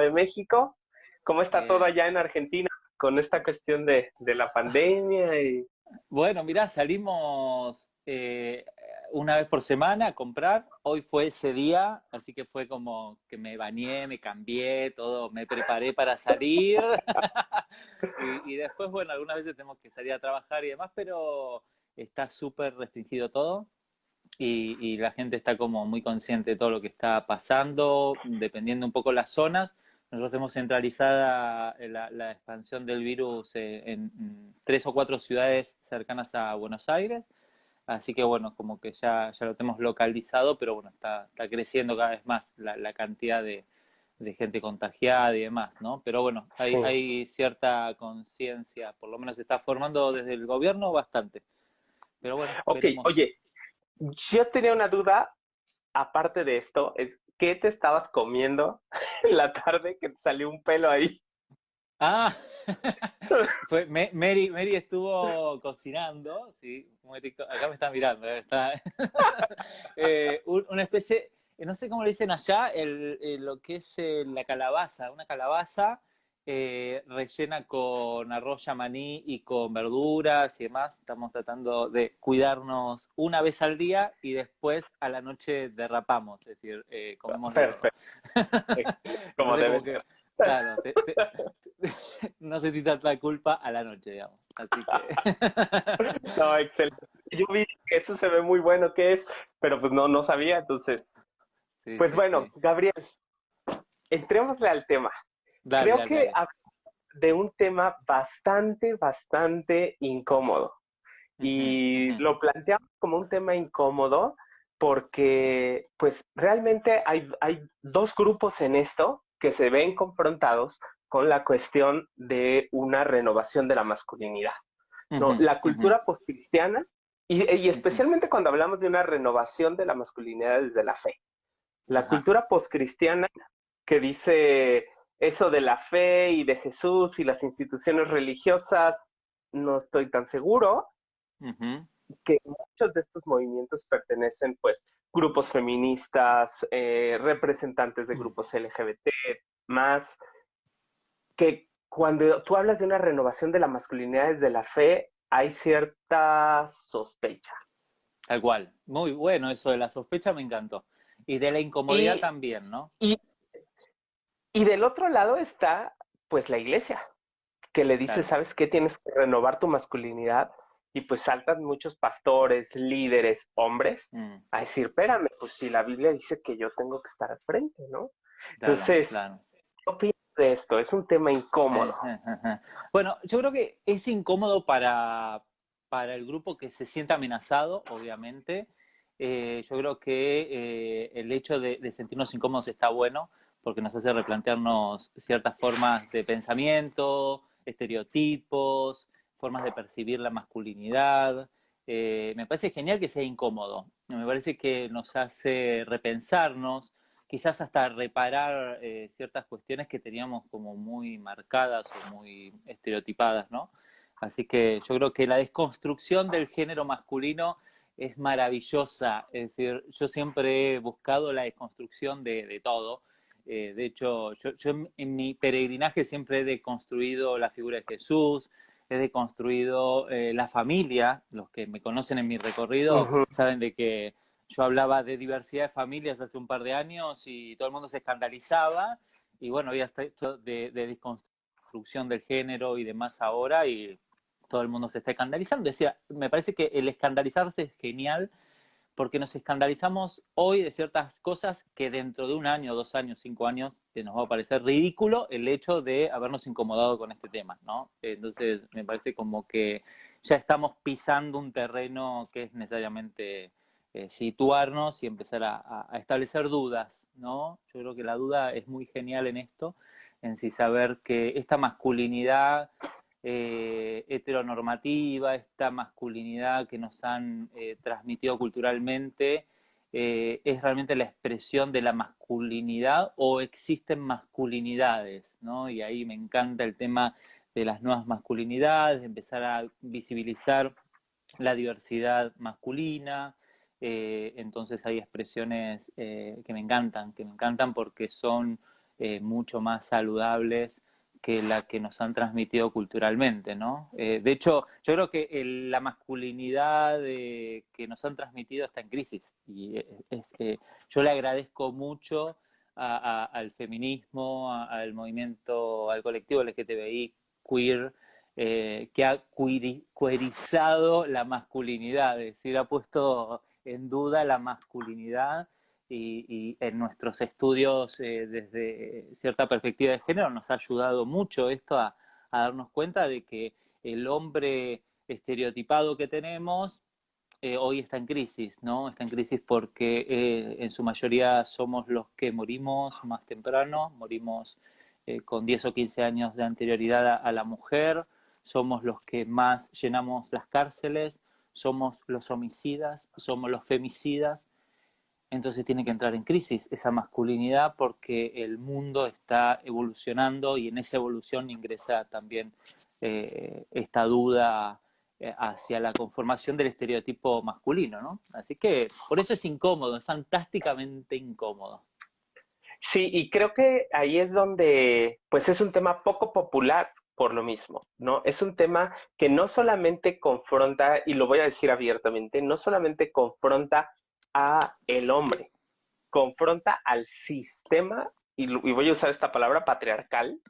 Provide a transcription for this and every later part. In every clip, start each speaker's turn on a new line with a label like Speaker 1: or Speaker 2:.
Speaker 1: de México. ¿Cómo está todo
Speaker 2: Bien.
Speaker 1: allá en Argentina con esta cuestión de la pandemia?
Speaker 2: Bueno, mirá, salimos una vez por semana a comprar. Hoy fue ese día, así que fue como que me bañé, me cambié, todo, me preparé para salir. Y después, bueno, algunas veces tenemos que salir a trabajar y demás, pero está súper restringido todo. Y la gente está como muy consciente de todo lo que está pasando, dependiendo un poco las zonas. Nosotros tenemos centralizada la expansión del virus en 3 o 4 ciudades cercanas a Buenos Aires, así que bueno, como que ya lo tenemos localizado, pero bueno, está creciendo cada vez más la cantidad de gente contagiada y demás, ¿no? Pero bueno, hay,
Speaker 1: Sí.
Speaker 2: hay cierta conciencia, por lo menos se está formando desde el gobierno bastante, pero bueno,
Speaker 1: Ok,
Speaker 2: veremos.
Speaker 1: oye, yo tenía una duda, aparte de esto, es ¿qué te estabas comiendo en la tarde que te salió un pelo ahí?
Speaker 2: Ah, Mary estuvo cocinando, sí, muy rico. Acá me está mirando, está. Una especie, no sé cómo le dicen allá, lo que es la calabaza, una calabaza rellena con arroz yamaní y con verduras y demás. Estamos tratando de cuidarnos una vez al día y después a la noche derrapamos, es decir, comemos luego.
Speaker 1: Perfecto, excelente, como
Speaker 2: Entonces
Speaker 1: debe
Speaker 2: como
Speaker 1: ser.
Speaker 2: que, claro, no sentí tanta culpa a la noche, digamos. Así que...
Speaker 1: No, excelente. Yo vi que eso se ve muy bueno que es, pero pues no sabía, entonces.
Speaker 2: Sí,
Speaker 1: Pues
Speaker 2: sí,
Speaker 1: bueno,
Speaker 2: sí.
Speaker 1: Gabriel, entrémosle al tema.
Speaker 2: Dale,
Speaker 1: Creo
Speaker 2: dale,
Speaker 1: que
Speaker 2: dale.
Speaker 1: de un tema bastante incómodo.
Speaker 2: Ujú,
Speaker 1: Y
Speaker 2: ujú,
Speaker 1: lo planteamos como un tema incómodo porque pues realmente hay dos grupos en esto que se ven confrontados con la cuestión de una renovación de la masculinidad, ¿no?
Speaker 2: ujú,
Speaker 1: La
Speaker 2: ujú,
Speaker 1: cultura postcristiana y
Speaker 2: ujú.
Speaker 1: especialmente cuando hablamos de una renovación de la masculinidad desde la fe. La
Speaker 2: Ajá.
Speaker 1: cultura postcristiana que dice eso de la fe y de Jesús y las instituciones religiosas, no estoy tan seguro,
Speaker 2: Ujú,
Speaker 1: que muchos de estos movimientos pertenecen pues grupos feministas, representantes de
Speaker 2: mm.
Speaker 1: grupos LGBT, más que cuando tú hablas de una renovación de la masculinidad desde la fe, hay cierta sospecha.
Speaker 2: Tal cual. Muy bueno eso de la sospecha, me encantó. Y de la incomodidad
Speaker 1: Y,
Speaker 2: también, ¿no?
Speaker 1: y, y del otro lado está pues la iglesia, que le dice,
Speaker 2: Claro.
Speaker 1: ¿sabes qué? Tienes que renovar tu masculinidad. Y pues saltan muchos pastores, líderes, hombres,
Speaker 2: Mm,
Speaker 1: a decir, espérame, pues si la Biblia dice que yo tengo que estar al frente, ¿no?
Speaker 2: claro,
Speaker 1: Entonces,
Speaker 2: claro.
Speaker 1: ¿qué opinas de esto? Es un tema incómodo.
Speaker 2: Bueno, yo creo que es incómodo para el grupo que se sienta amenazado, obviamente. Yo creo que el hecho de sentirnos incómodos está bueno porque nos hace replantearnos ciertas formas de pensamiento, estereotipos, formas de percibir la masculinidad. Me parece genial que sea incómodo. Me parece que nos hace repensarnos, quizás hasta reparar ciertas cuestiones que teníamos como muy marcadas o muy estereotipadas, ¿no? Así que yo creo que la desconstrucción del género masculino es maravillosa, es decir, yo siempre he buscado la desconstrucción de todo. De hecho, yo en mi peregrinaje siempre he deconstruido la figura de Jesús, he deconstruido la familia. Los que me conocen en mi recorrido
Speaker 1: Ujú.
Speaker 2: saben de que yo hablaba de diversidad de familias hace un par de años y todo el mundo se escandalizaba. Y bueno, había esto de desconstrucción del género y demás ahora y todo el mundo se está escandalizando. Decía, me parece que el escandalizarse es genial porque nos escandalizamos hoy de ciertas cosas que dentro de un año, 2 años, 5 años, nos va a parecer ridículo el hecho de habernos incomodado con este tema, ¿no? Entonces, me parece como que ya estamos pisando un terreno que es necesariamente situarnos y empezar a establecer dudas, ¿no? Yo creo que la duda es muy genial en esto, en sí saber que esta masculinidad heteronormativa, esta masculinidad que nos han transmitido culturalmente, es realmente la expresión de la masculinidad o existen masculinidades, ¿no? Y ahí me encanta el tema de las nuevas masculinidades, de empezar a visibilizar la diversidad masculina. Entonces hay expresiones que me encantan porque son mucho más saludables que la que nos han transmitido culturalmente, ¿no? De hecho, yo creo que la masculinidad que nos han transmitido está en crisis y yo le agradezco mucho al feminismo, al movimiento, al colectivo LGTBI, queer, que ha queerizado la masculinidad, es decir, ha puesto en duda la masculinidad y en nuestros estudios desde cierta perspectiva de género nos ha ayudado mucho esto a darnos cuenta de que el hombre estereotipado que tenemos hoy está en crisis, ¿no? Está en crisis porque en su mayoría somos los que morimos más temprano, morimos con 10 o 15 años de anterioridad a la mujer, somos los que más llenamos las cárceles, somos los homicidas, somos los femicidas, entonces tiene que entrar en crisis esa masculinidad porque el mundo está evolucionando y en esa evolución ingresa también esta duda hacia la conformación del estereotipo masculino, ¿no? Así que por eso es incómodo, es fantásticamente incómodo.
Speaker 1: Sí, y creo que ahí es donde, pues es un tema poco popular por lo mismo, ¿no? Es un tema que no solamente confronta, y lo voy a decir abiertamente, no solamente confronta a el hombre, confronta al sistema, y voy a usar esta palabra patriarcal,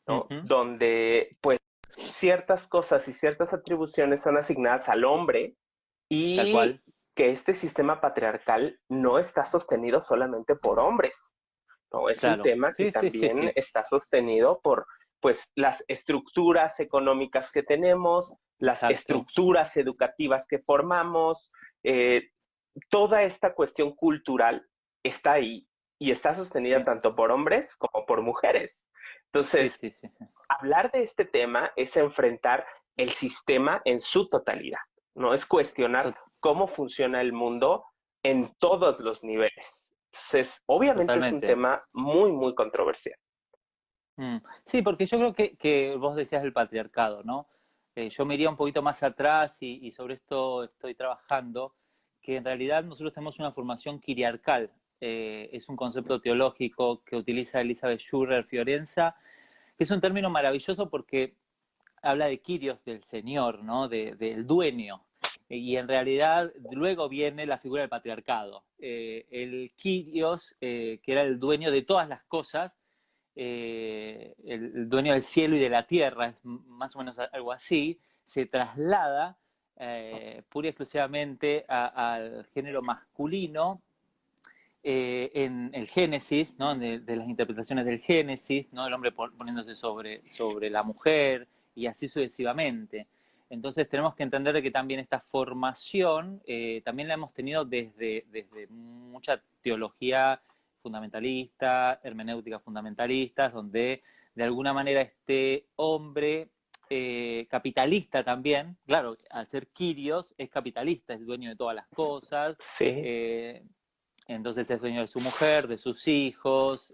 Speaker 1: ¿no?
Speaker 2: Ujú.
Speaker 1: Donde, pues, ciertas cosas y ciertas atribuciones son asignadas al hombre
Speaker 2: Tal cual,
Speaker 1: y que este sistema patriarcal no está sostenido solamente por hombres. ¿No? Es un
Speaker 2: claro.
Speaker 1: tema que
Speaker 2: Sí, sí, sí,
Speaker 1: también
Speaker 2: sí.
Speaker 1: está sostenido por pues las estructuras económicas que tenemos, las
Speaker 2: Exacto.
Speaker 1: estructuras educativas que formamos, eh, toda esta cuestión cultural está ahí y está sostenida
Speaker 2: Sí,
Speaker 1: tanto por hombres como por mujeres.
Speaker 2: sí,
Speaker 1: Entonces,
Speaker 2: sí, sí.
Speaker 1: hablar de este tema es enfrentar el sistema en su totalidad, no es cuestionar
Speaker 2: To-
Speaker 1: cómo funciona el mundo en todos los niveles. Entonces, obviamente es un
Speaker 2: Totalmente.
Speaker 1: tema muy, muy controversial.
Speaker 2: Mm. Sí, porque yo creo que vos decías el patriarcado, ¿no? Yo me iría un poquito más atrás y sobre esto estoy trabajando, que en realidad nosotros tenemos una formación quiriarcal. Es un concepto teológico que utiliza Elizabeth Schurrer Fiorenza, que es un término maravilloso porque habla de Kyrios, del señor, ¿no? Del dueño. Y en realidad luego viene la figura del patriarcado. El Kyrios, que era el dueño de todas las cosas, el dueño del cielo y de la tierra, es más o menos algo así, se traslada pura y exclusivamente al género masculino en el Génesis, ¿no? De las interpretaciones del Génesis, ¿no? El hombre poniéndose sobre la mujer y así sucesivamente. Entonces tenemos que entender que también esta formación también la hemos tenido desde mucha teología fundamentalista, hermenéutica fundamentalista, donde de alguna manera este hombre capitalista también, claro, al ser Kyrios es capitalista, es dueño de todas las cosas,
Speaker 1: Sí,
Speaker 2: eh, entonces es dueño de su mujer, de sus hijos.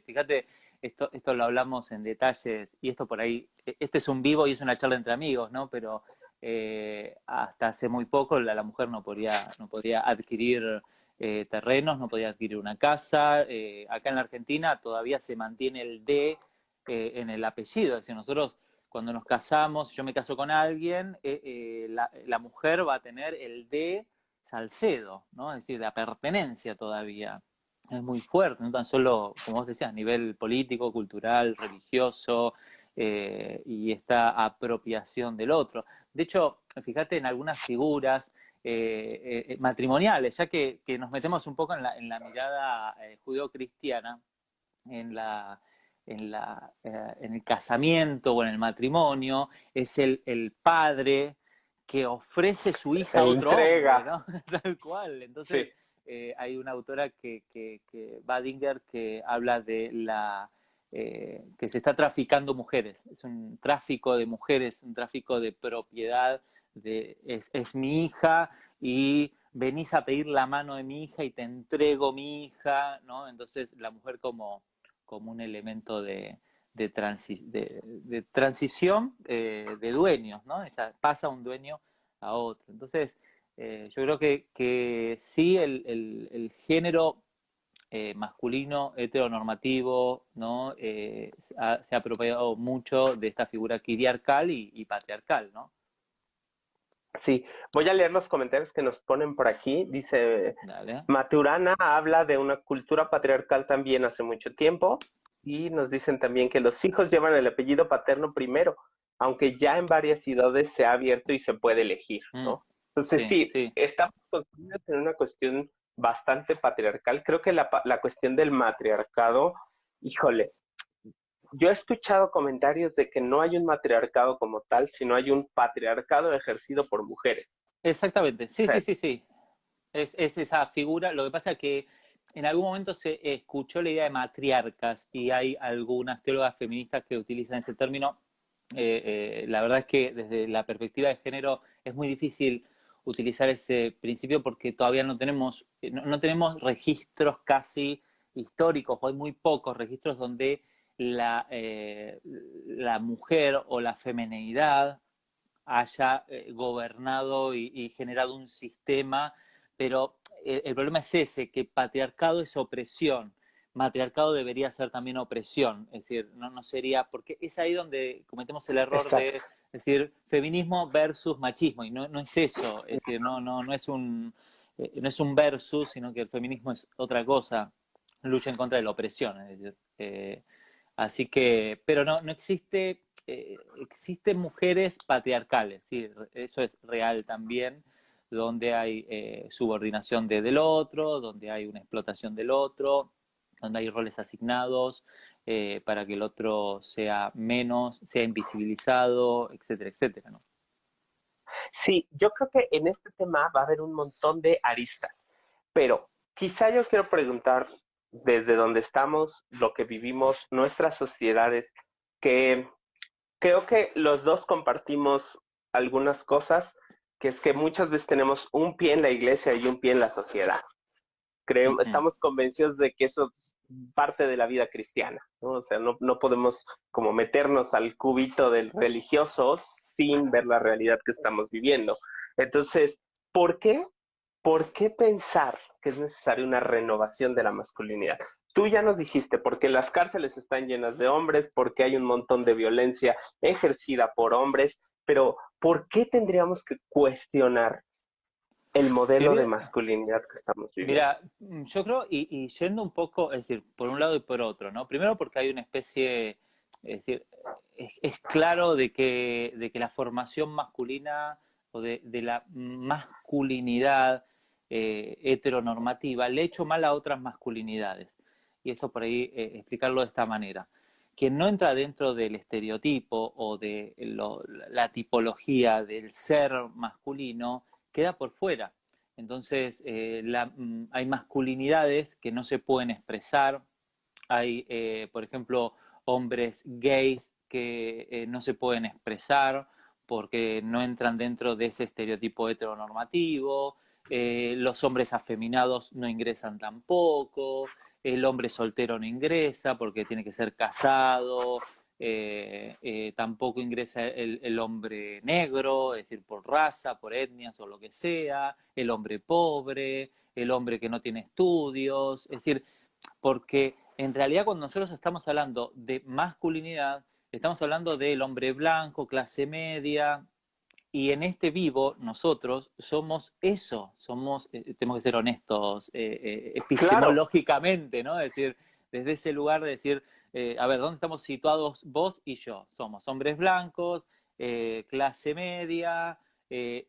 Speaker 2: Fíjate, esto lo hablamos en detalles y esto por ahí, este es un vivo y es una charla entre amigos, ¿no? Pero hasta hace muy poco la mujer no podía adquirir terrenos, no podía adquirir una casa. Acá en la Argentina todavía se mantiene el D en el apellido. Es decir, nosotros cuando nos casamos, yo me caso con alguien, la mujer va a tener el D Salcedo, ¿no? Es decir, la pertenencia todavía es muy fuerte, no tan solo, como vos decías, a nivel político, cultural, religioso, y esta apropiación del otro. De hecho, fíjate en algunas figuras matrimoniales, ya que nos metemos un poco en la mirada judeo-cristiana, en en el casamiento o en el matrimonio, es el padre que ofrece su hija a otro hombre,
Speaker 1: entrega,
Speaker 2: ¿no? Tal cual. Entonces,
Speaker 1: sí,
Speaker 2: hay una autora Badinger, que habla de que se está traficando mujeres. Es un tráfico de mujeres, un tráfico de propiedad, es mi hija y venís a pedir la mano de mi hija y te entrego mi hija, ¿no? Entonces la mujer como un elemento de transición de dueños, ¿no? O sea, pasa un dueño a otro. Entonces, yo creo que sí, el género masculino, heteronormativo, ¿no? Se ha apropiado mucho de esta figura quiriarcal y patriarcal, ¿no?
Speaker 1: Sí, voy a leer los comentarios que nos ponen por aquí. Dice,
Speaker 2: Dale.
Speaker 1: Maturana habla de una cultura patriarcal también hace mucho tiempo y nos dicen también que los hijos llevan el apellido paterno primero, aunque ya en varias ciudades se ha abierto y se puede elegir,
Speaker 2: Mm,
Speaker 1: ¿no? Entonces
Speaker 2: sí,
Speaker 1: sí,
Speaker 2: sí.
Speaker 1: estamos construidos en una cuestión bastante patriarcal. Creo que la cuestión del matriarcado, híjole, yo he escuchado comentarios de que no hay un matriarcado como tal, sino hay un patriarcado ejercido por mujeres.
Speaker 2: Exactamente.
Speaker 1: O
Speaker 2: Sí,
Speaker 1: sea,
Speaker 2: sí, sí, sí. Es esa figura. Lo que pasa es que en algún momento se escuchó la idea de matriarcas y hay algunas teólogas feministas que utilizan ese término. La verdad es que desde la perspectiva de género es muy difícil utilizar ese principio porque todavía no tenemos registros casi históricos, o hay muy pocos registros donde la mujer o la femenidad haya gobernado y generado un sistema, pero el problema es ese, que patriarcado es opresión, matriarcado debería ser también opresión, es decir, no sería, porque es ahí donde cometemos el error
Speaker 1: exacto.
Speaker 2: de decir feminismo versus machismo, y no es eso, es decir, no es un versus, sino que el feminismo es otra cosa, lucha en contra de la opresión, es decir, así que, pero no existe, existen mujeres patriarcales, ¿sí? Eso es real también, donde hay subordinación del otro, donde hay una explotación del otro, donde hay roles asignados para que el otro sea menos, sea invisibilizado, etcétera, etcétera, ¿no?
Speaker 1: Sí, yo creo que en este tema va a haber un montón de aristas, pero quizá yo quiero preguntar desde donde estamos, lo que vivimos, nuestras sociedades, que creo que los dos compartimos algunas cosas, que es que muchas veces tenemos un pie en la iglesia y un pie en la sociedad. Creemos,
Speaker 2: Ujú.
Speaker 1: estamos convencidos de que eso es parte de la vida cristiana, ¿no? O sea, no podemos como meternos al cubito del religioso sin ver la realidad que estamos viviendo. Entonces, ¿por qué? ¿Por qué pensar que es necesaria una renovación de la masculinidad? Tú ya nos dijiste, porque las cárceles están llenas de hombres, porque hay un montón de violencia ejercida por hombres, pero ¿por qué tendríamos que cuestionar el modelo de
Speaker 2: Teoría,
Speaker 1: masculinidad que estamos viviendo?
Speaker 2: mira, yo creo, y yendo un poco, es decir, por un lado y por otro, ¿no? Primero porque hay una especie, es decir, es claro de que la formación masculina o de la masculinidad heteronormativa le ha hecho mal a otras masculinidades. Y eso por ahí explicarlo de esta manera. Quien no entra dentro del estereotipo o de la tipología del ser masculino queda por fuera. Entonces, hay masculinidades que no se pueden expresar, hay, por ejemplo, hombres gays que no se pueden expresar porque no entran dentro de ese estereotipo heteronormativo, los hombres afeminados no ingresan tampoco, el hombre soltero no ingresa porque tiene que ser casado, tampoco ingresa el hombre negro, es decir, por raza, por etnias o lo que sea, el hombre pobre, el hombre que no tiene estudios, es decir, porque en realidad cuando nosotros estamos hablando de masculinidad, estamos hablando del hombre blanco, clase media, y en este vivo nosotros somos eso, somos, tenemos que ser honestos
Speaker 1: Claro,
Speaker 2: epistemológicamente, ¿no? Es decir, desde ese lugar de decir, a ver, ¿dónde estamos situados vos y yo? Somos hombres blancos, clase media,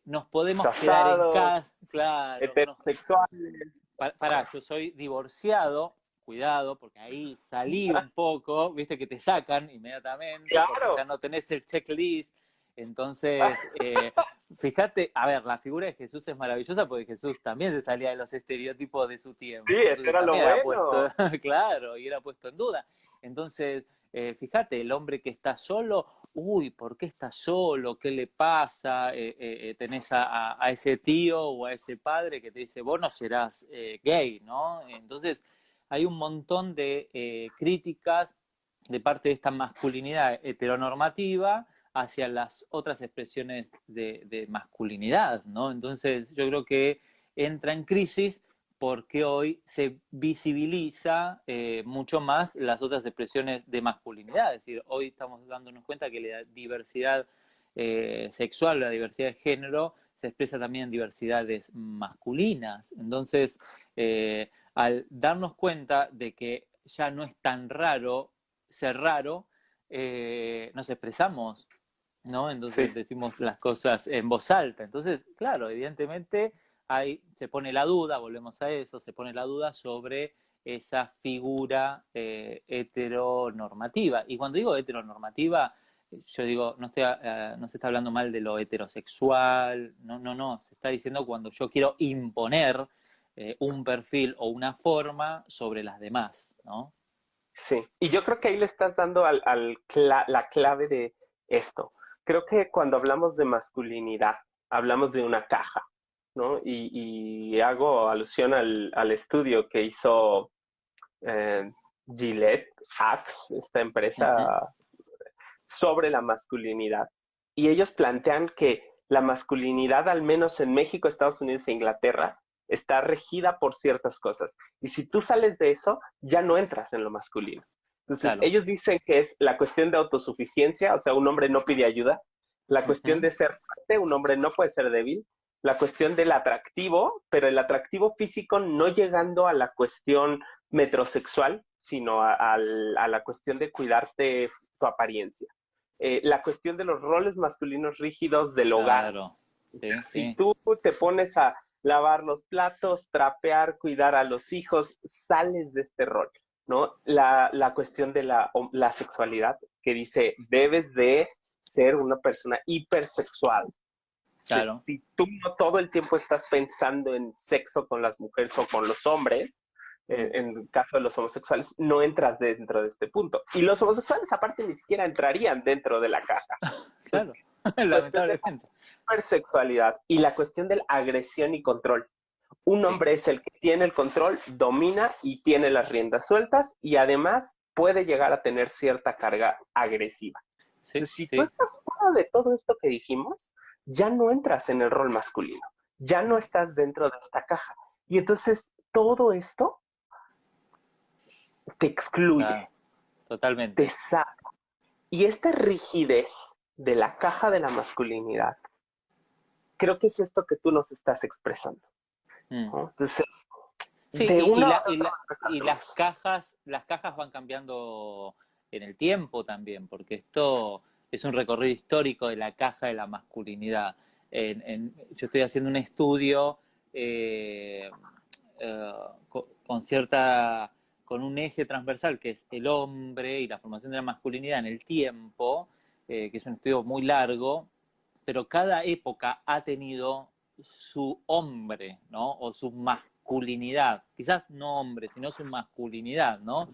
Speaker 2: nos podemos quedar en
Speaker 1: casados,
Speaker 2: casa, claro,
Speaker 1: heterosexuales,
Speaker 2: pará, yo soy divorciado, cuidado, porque ahí salí un poco, viste que te sacan inmediatamente porque
Speaker 1: claro.
Speaker 2: ya no tenés el checklist. Entonces, fíjate, a ver, la figura de Jesús es maravillosa porque Jesús también se salía de los estereotipos de su
Speaker 1: Sí,
Speaker 2: tiempo,
Speaker 1: eso
Speaker 2: entonces
Speaker 1: era lo
Speaker 2: también era puesto,
Speaker 1: bueno.
Speaker 2: claro, y era puesto en duda. Entonces, fíjate, el hombre que está solo, uy, ¿por qué está solo? ¿Qué le pasa? Tenés a ese tío o a ese padre que te dice, vos no serás gay, ¿no? Entonces, hay un montón de críticas de parte de esta masculinidad heteronormativa hacia las otras expresiones de masculinidad, ¿no? Entonces, yo creo que entra en crisis porque hoy se visibiliza mucho más las otras expresiones de masculinidad. Es decir, hoy estamos dándonos cuenta que la diversidad sexual, la diversidad de género, se expresa también en diversidades masculinas. Entonces, al darnos cuenta de que ya no es tan raro ser raro, nos expresamos, ¿no?
Speaker 1: Sí.
Speaker 2: Entonces decimos las cosas en voz alta. Entonces, claro, evidentemente ahí se pone la duda, volvemos a eso, se pone la duda sobre esa figura heteronormativa. Y cuando digo heteronormativa, yo digo, no se está hablando mal de lo heterosexual, no, no, no, se está diciendo cuando yo quiero imponer un perfil o una forma sobre las demás, ¿no?
Speaker 1: Sí, y yo creo que ahí le estás dando la clave de esto. Creo que cuando hablamos de masculinidad, hablamos de una caja, ¿no? Y hago alusión al estudio que hizo eh, Gillette, Axe, esta
Speaker 2: Uh -huh.
Speaker 1: empresa, sobre la masculinidad. Y ellos plantean que la masculinidad, al menos en México, Estados Unidos e Inglaterra, está regida por ciertas cosas. Y si tú sales de eso, ya no entras en lo masculino. Entonces,
Speaker 2: Claro.
Speaker 1: ellos dicen que es la cuestión de autosuficiencia, o sea, un hombre no pide ayuda, la
Speaker 2: Uh
Speaker 1: cuestión
Speaker 2: -huh.
Speaker 1: de ser fuerte, un hombre no puede ser débil, la cuestión del atractivo, pero el atractivo físico no llegando a la cuestión metrosexual, sino a la cuestión de cuidarte tu apariencia. La cuestión de los roles masculinos rígidos del hogar.
Speaker 2: Claro. Sí,
Speaker 1: Si
Speaker 2: sí.
Speaker 1: tú te pones a lavar los platos, trapear, cuidar a los hijos, sales de este rol, ¿no? La cuestión de la sexualidad, que dice, debes de ser una persona hipersexual.
Speaker 2: Claro.
Speaker 1: Si tú no todo el tiempo estás pensando en sexo con las mujeres o con los hombres,
Speaker 2: Mm.
Speaker 1: en el caso de los homosexuales, no entras dentro de este punto. Y los homosexuales aparte ni siquiera entrarían dentro de la caja.
Speaker 2: Claro.
Speaker 1: La cuestión de la
Speaker 2: Lamentablemente.
Speaker 1: hipersexualidad y la cuestión de la agresión y control. Un
Speaker 2: Sí,
Speaker 1: hombre es el que tiene el control, domina y tiene las riendas sueltas y además puede llegar a tener cierta carga agresiva.
Speaker 2: sí,
Speaker 1: Entonces, si tú
Speaker 2: sí.
Speaker 1: estás fuera de todo esto que dijimos, ya no entras en el rol masculino, ya no
Speaker 2: Mm.
Speaker 1: estás dentro de esta caja. Y entonces todo esto te excluye,
Speaker 2: Claro.
Speaker 1: te
Speaker 2: Totalmente.
Speaker 1: saca. Y esta rigidez de la caja de la masculinidad, creo que es esto que tú nos estás expresando,
Speaker 2: Mm.
Speaker 1: ¿no? Entonces,
Speaker 2: Sí,
Speaker 1: de una
Speaker 2: la,
Speaker 1: u otra
Speaker 2: y
Speaker 1: manera,
Speaker 2: las cajas van cambiando en el tiempo también, porque esto es un recorrido histórico de la caja de la masculinidad. Yo estoy haciendo un estudio eh, eh, con cierta, con un eje transversal que es el hombre y la formación de la masculinidad en el tiempo, que es un estudio muy largo, pero cada época ha tenido su hombre, ¿no? O su masculinidad. Quizás no hombre, sino su masculinidad, ¿no?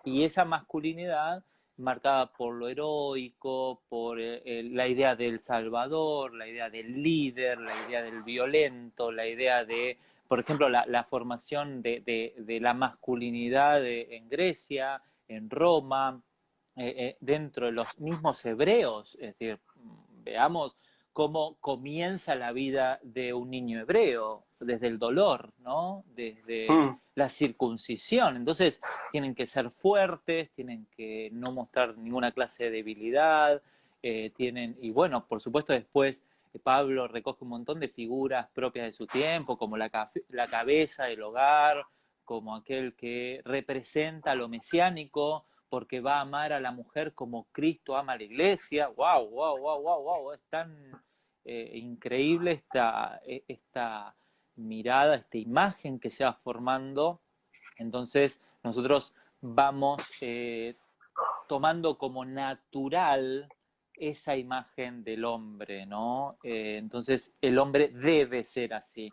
Speaker 2: Y esa masculinidad marcada por lo heroico, por la idea del salvador, la idea del líder, la idea del violento, la idea de, por ejemplo, la formación de la masculinidad en Grecia, en Roma, dentro de los mismos hebreos. Es decir, veamos cómo comienza la vida de un niño hebreo, desde el dolor, ¿no? Desde
Speaker 1: mm,
Speaker 2: la circuncisión. Entonces, tienen que ser fuertes, tienen que no mostrar ninguna clase de debilidad, y bueno, por supuesto después Pablo recoge un montón de figuras propias de su tiempo, como la cabeza del hogar, como aquel que representa lo mesiánico, porque va a amar a la mujer como Cristo ama a la iglesia. ¡Wow, wow, wow, wow, wow! Es tan increíble esta mirada, esta imagen que se va formando. Entonces, nosotros vamos tomando como natural esa imagen del hombre, ¿no? Entonces, el hombre debe ser así.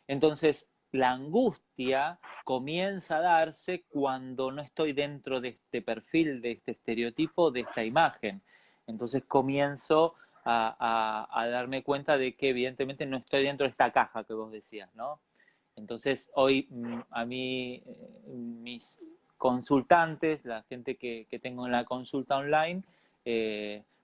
Speaker 2: Entonces, la angustia comienza a darse cuando no estoy dentro de este perfil, de este estereotipo, de esta imagen. Entonces comienzo a darme cuenta de que evidentemente no estoy dentro de esta caja que vos decías, ¿no? Entonces hoy a mí, mis consultantes, la gente que tengo en la consulta online,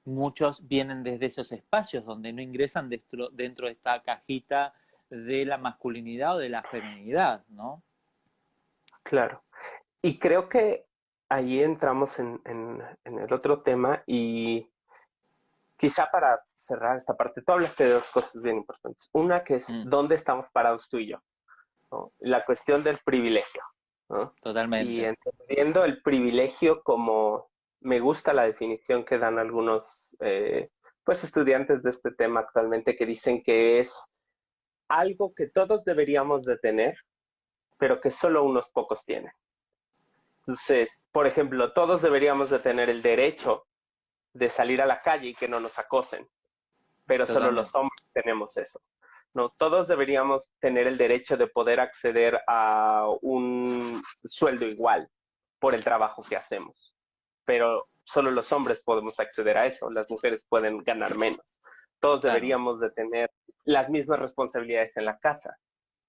Speaker 2: muchos vienen desde esos espacios donde no ingresan dentro de esta cajita de la masculinidad o de la feminidad, ¿no?
Speaker 1: claro. Y creo que ahí entramos en el otro tema y quizá para cerrar esta parte, tú hablaste de dos cosas bien importantes. Una que es
Speaker 2: Mm,
Speaker 1: dónde estamos parados tú y yo, ¿no? La cuestión del privilegio, ¿no? Y
Speaker 2: totalmente.
Speaker 1: entendiendo el privilegio como me gusta la definición que dan algunos pues estudiantes de este tema actualmente que dicen que es algo que todos deberíamos de tener, pero que solo unos pocos tienen. Entonces, por ejemplo, todos deberíamos de tener el derecho de salir a la calle y que no nos acosen, pero solo los
Speaker 2: Totalmente.
Speaker 1: hombres tenemos eso. No, todos deberíamos tener el derecho de poder acceder a un sueldo igual por el trabajo que hacemos, pero solo los hombres podemos acceder a eso, las mujeres pueden ganar menos. Todos
Speaker 2: Claro,
Speaker 1: deberíamos de tener las mismas responsabilidades en la casa,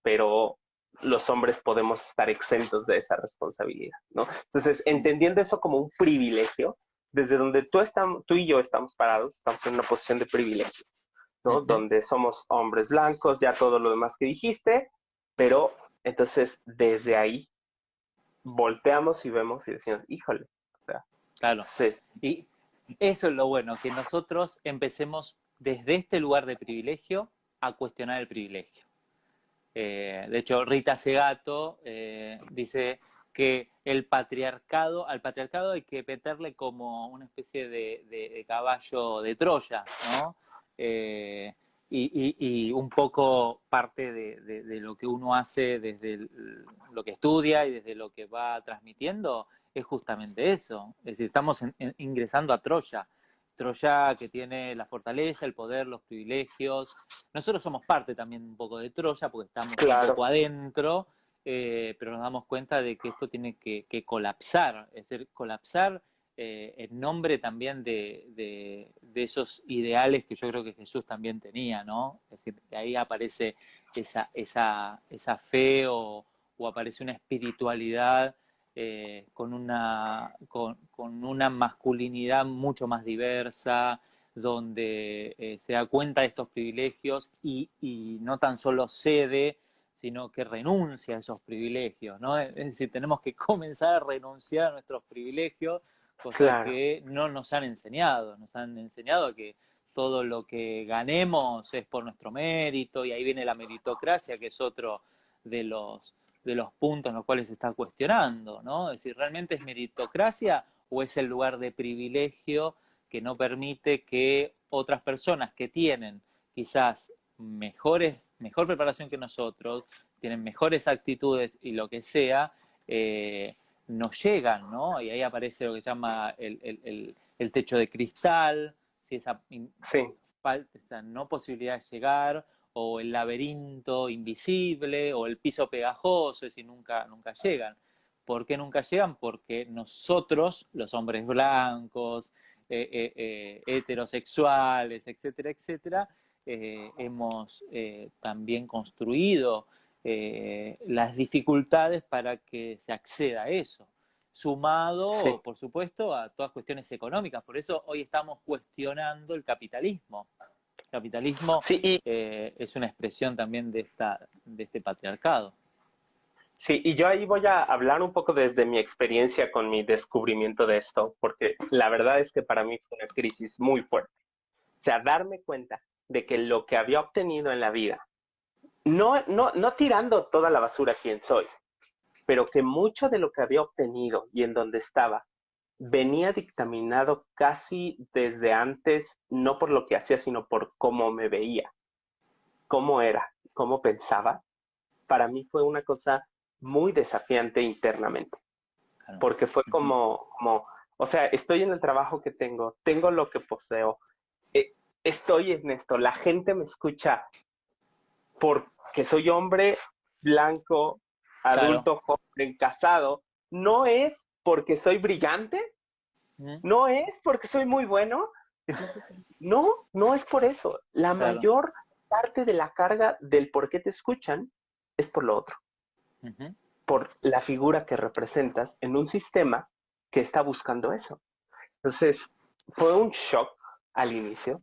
Speaker 1: pero los hombres podemos estar exentos de esa responsabilidad, ¿no? Entonces,
Speaker 2: mm,
Speaker 1: entendiendo eso como un privilegio, desde donde tú y yo estamos parados, estamos en una posición de privilegio, ¿no?
Speaker 2: ujú.
Speaker 1: Donde somos hombres blancos, ya todo lo demás que dijiste, pero entonces desde ahí volteamos y vemos y decimos, híjole, o sea,
Speaker 2: Claro.
Speaker 1: entonces,
Speaker 2: Y eso es lo bueno, que nosotros empecemos desde este lugar de privilegio a cuestionar el privilegio. De hecho, Rita Segato dice que al patriarcado hay que meterle como una especie de caballo de Troya, ¿no? Eh, y un poco parte de lo que uno hace desde lo que estudia y desde lo que va transmitiendo es justamente eso. Es decir, estamos ingresando a Troya. Troya que tiene la fortaleza, el poder, los privilegios. Nosotros somos parte también un poco de Troya porque estamos un
Speaker 1: claro,
Speaker 2: poco adentro, pero nos damos cuenta de que esto tiene que colapsar, es decir, colapsar en nombre también de esos ideales que yo creo que Jesús también tenía, ¿no? Es decir, que ahí aparece esa fe o aparece una espiritualidad con una masculinidad mucho más diversa, donde se da cuenta de estos privilegios y no tan solo cede, sino que renuncia a esos privilegios, ¿no? Es decir, tenemos que comenzar a renunciar a nuestros privilegios, cosa
Speaker 1: claro,
Speaker 2: que no nos han enseñado que todo lo que ganemos es por nuestro mérito y ahí viene la meritocracia, que es otro de los puntos en los cuales se está cuestionando, ¿no? Es decir, ¿realmente es meritocracia o es el lugar de privilegio que no permite que otras personas que tienen quizás mejor preparación que nosotros, tienen mejores actitudes y lo que sea, no llegan, ¿no? Y ahí aparece lo que se llama el techo de cristal, si esa,
Speaker 1: sí,
Speaker 2: esa no posibilidad de llegar, o el laberinto invisible, o el piso pegajoso, es decir, nunca llegan. ¿Por qué nunca llegan? Porque nosotros, los hombres blancos, heterosexuales, etcétera, etcétera, hemos también construido las dificultades para que se acceda a eso,
Speaker 1: sí,
Speaker 2: sumado, por supuesto, a todas cuestiones económicas. Por eso hoy estamos cuestionando el capitalismo. El capitalismo
Speaker 1: sí,
Speaker 2: es una expresión también de este patriarcado.
Speaker 1: sí, y yo ahí voy a hablar un poco desde mi experiencia con mi descubrimiento de esto, porque la verdad es que para mí fue una crisis muy fuerte. O sea, darme cuenta de que lo que había obtenido en la vida, no tirando toda la basura a quien soy, pero que mucho de lo que había obtenido y en donde estaba venía dictaminado casi desde antes, no por lo que hacía, sino por cómo me veía, cómo era, cómo pensaba. Para mí fue una cosa muy desafiante internamente,
Speaker 2: Claro.
Speaker 1: porque fue
Speaker 2: Ujú.
Speaker 1: o sea, estoy en el trabajo que tengo lo que poseo, eh, estoy en esto, la gente me escucha porque soy hombre blanco,
Speaker 2: Claro.
Speaker 1: adulto, joven, casado, no es porque soy brillante,
Speaker 2: Ujú.
Speaker 1: no es porque soy muy bueno. Entonces, no es por eso. La
Speaker 2: Claro.
Speaker 1: mayor parte de la carga del por qué te escuchan es por lo otro,
Speaker 2: Ujú.
Speaker 1: por la figura que representas en un sistema que está buscando eso. Entonces, fue un shock al inicio,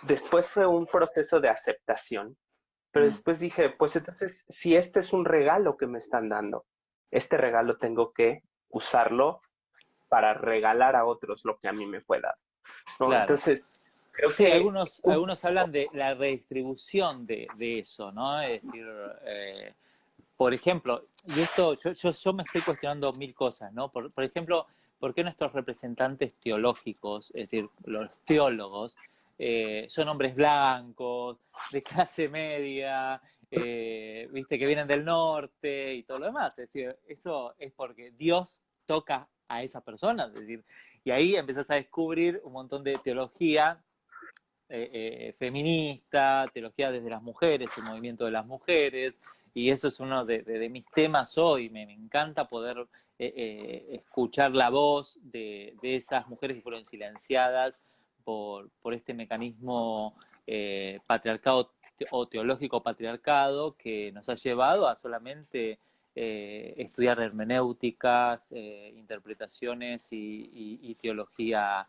Speaker 1: después fue un proceso de aceptación, pero
Speaker 2: Mm.
Speaker 1: después dije, pues entonces, si este es un regalo que me están dando, este regalo tengo que usarlo para regalar a otros lo que a mí me fue dado, ¿no?
Speaker 2: Claro.
Speaker 1: Entonces, creo
Speaker 2: Sí,
Speaker 1: que un
Speaker 2: algunos hablan de la redistribución de eso, ¿no? Es decir, por ejemplo, y esto yo me estoy cuestionando mil cosas, ¿no? Por ejemplo, ¿por qué nuestros representantes teológicos, es decir, los teólogos, son hombres blancos, de clase media, viste, que vienen del norte y todo lo demás? Es decir, eso es porque Dios toca a esas personas, es decir, y ahí empezás a descubrir un montón de teología feminista, teología desde las mujeres, el movimiento de las mujeres, y eso es uno de mis temas hoy. Me encanta poder escuchar la voz de esas mujeres que fueron silenciadas por este mecanismo patriarcado o teológico patriarcado que nos ha llevado a solamente estudiar hermenéuticas, interpretaciones y teología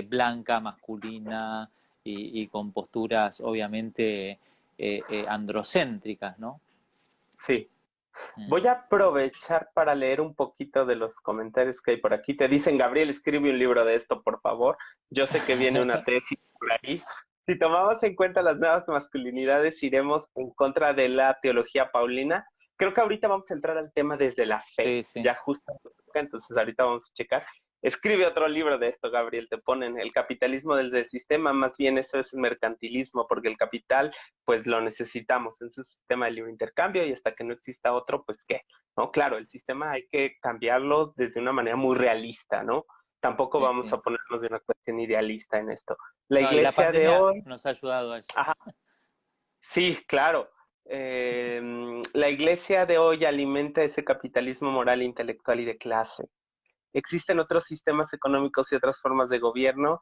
Speaker 2: blanca, masculina, y con posturas obviamente androcéntricas, ¿no?
Speaker 1: sí.
Speaker 2: Mm.
Speaker 1: Voy a aprovechar para leer un poquito de los comentarios que hay por aquí. Te dicen, Gabriel, escribe un libro de esto, por favor. Yo sé que viene una tesis por ahí. Si tomamos en cuenta las nuevas masculinidades, iremos en contra de la teología paulina. Creo que ahorita vamos a entrar al tema desde la fe,
Speaker 2: Sí, sí.
Speaker 1: ya justo, entonces ahorita vamos a checar. Escribe otro libro de esto, Gabriel, te ponen el capitalismo del sistema, más bien eso es mercantilismo, porque el capital pues lo necesitamos en su sistema de libre intercambio y hasta que no exista otro, pues qué, ¿no? Claro, el sistema hay que cambiarlo desde una manera muy realista, ¿no? Tampoco
Speaker 2: Sí,
Speaker 1: vamos
Speaker 2: sí.
Speaker 1: a ponernos de una cuestión idealista en esto. La
Speaker 2: No, y la
Speaker 1: iglesia de
Speaker 2: pandemia
Speaker 1: hoy,
Speaker 2: nos ha ayudado a eso.
Speaker 1: ajá, sí, claro. La iglesia de hoy alimenta ese capitalismo moral, intelectual y de clase. Existen otros sistemas económicos y otras formas de gobierno.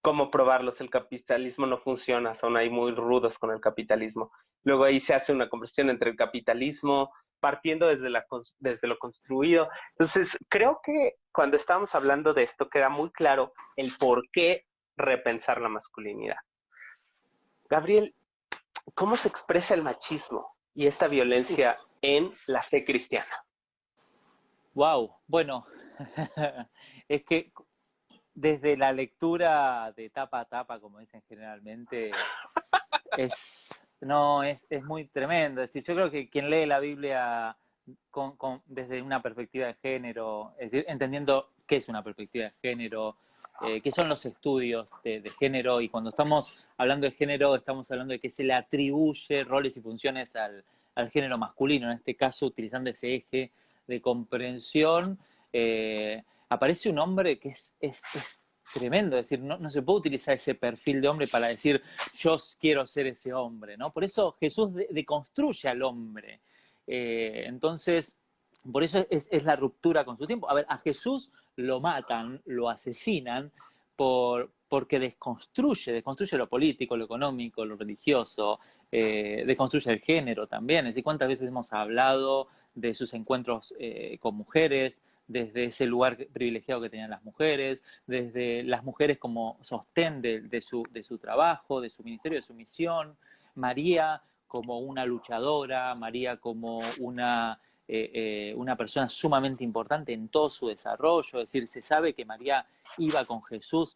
Speaker 1: ¿Cómo probarlos? El capitalismo no funciona, son ahí muy rudos con el capitalismo. Luego ahí se hace una conversión entre el capitalismo, partiendo desde lo construido. Entonces, creo que cuando estamos hablando de esto queda muy claro el por qué repensar la masculinidad. Gabriel, ¿cómo se expresa el machismo y esta
Speaker 2: Uf,
Speaker 1: violencia en la fe cristiana?
Speaker 2: wow. Bueno, es que desde la lectura de tapa a tapa, como dicen generalmente, es, no, es muy tremendo. Es decir, yo creo que quien lee la Biblia desde una perspectiva de género, es decir, entendiendo qué es una perspectiva de género, qué son los estudios de género, y cuando estamos hablando de género, estamos hablando de que se le atribuye roles y funciones al género masculino, en este caso utilizando ese eje de comprensión, aparece un hombre que es tremendo, es decir, no se puede utilizar ese perfil de hombre para decir yo quiero ser ese hombre, ¿no? Por eso Jesús deconstruye al hombre. Entonces, por eso es la ruptura con su tiempo. A ver, a Jesús lo matan, lo asesinan porque desconstruye lo político, lo económico, lo religioso, deconstruye el género también. Es decir, ¿cuántas veces hemos hablado de sus encuentros con mujeres, desde ese lugar privilegiado que tenían las mujeres, desde las mujeres como sostén de su trabajo, de su ministerio, de su misión, María como una luchadora, María como una persona sumamente importante en todo su desarrollo, es decir, se sabe que María iba con Jesús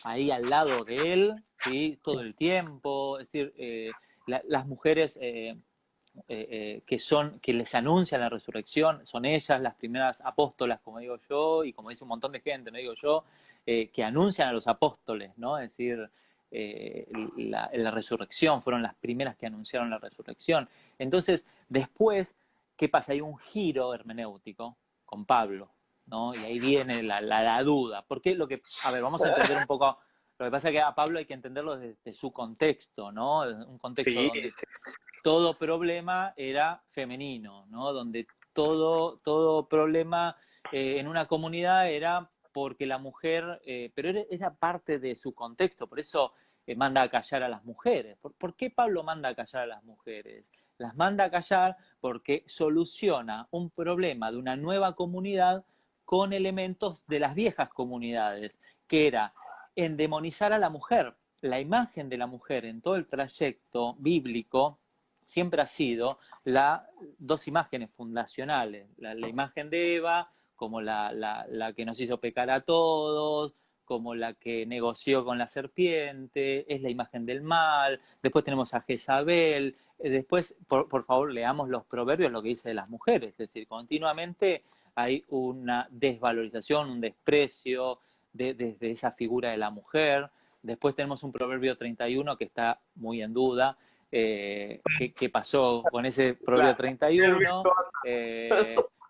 Speaker 2: ahí al lado de él, ¿sí? Todo el tiempo, es decir, las mujeres que les anuncian la resurrección, son ellas las primeras apóstolas, como digo yo, y como dice un montón de gente, no digo yo, que anuncian a los apóstoles, ¿no? Es decir, la resurrección, fueron las primeras que anunciaron la resurrección. Entonces, después, ¿qué pasa? Hay un giro hermenéutico con Pablo, ¿no? Y ahí viene la duda. ¿Por qué a ver, vamos a entender un poco. Lo que pasa es que a Pablo hay que entenderlo desde su contexto, ¿no? Un contexto
Speaker 1: Sí,
Speaker 2: donde todo problema era femenino, ¿no? Donde todo problema en una comunidad era porque la mujer, pero era parte de su contexto, por eso manda a callar a las mujeres. ¿Por qué Pablo manda a callar a las mujeres? Las manda a callar porque soluciona un problema de una nueva comunidad con elementos de las viejas comunidades, que era endemonizar a la mujer. La imagen de la mujer en todo el trayecto bíblico siempre ha sido dos imágenes fundacionales, la imagen de Eva como la que nos hizo pecar a todos, como la que negoció con la serpiente, es la imagen del mal. Después tenemos a Jezabel. Después, por favor, leamos los proverbios, lo que dice de las mujeres. Es decir, continuamente hay una desvalorización, un desprecio desde esa figura de la mujer. Después tenemos un proverbio 31 que está muy en duda. ¿Qué pasó con ese proverbio
Speaker 1: La
Speaker 2: 31?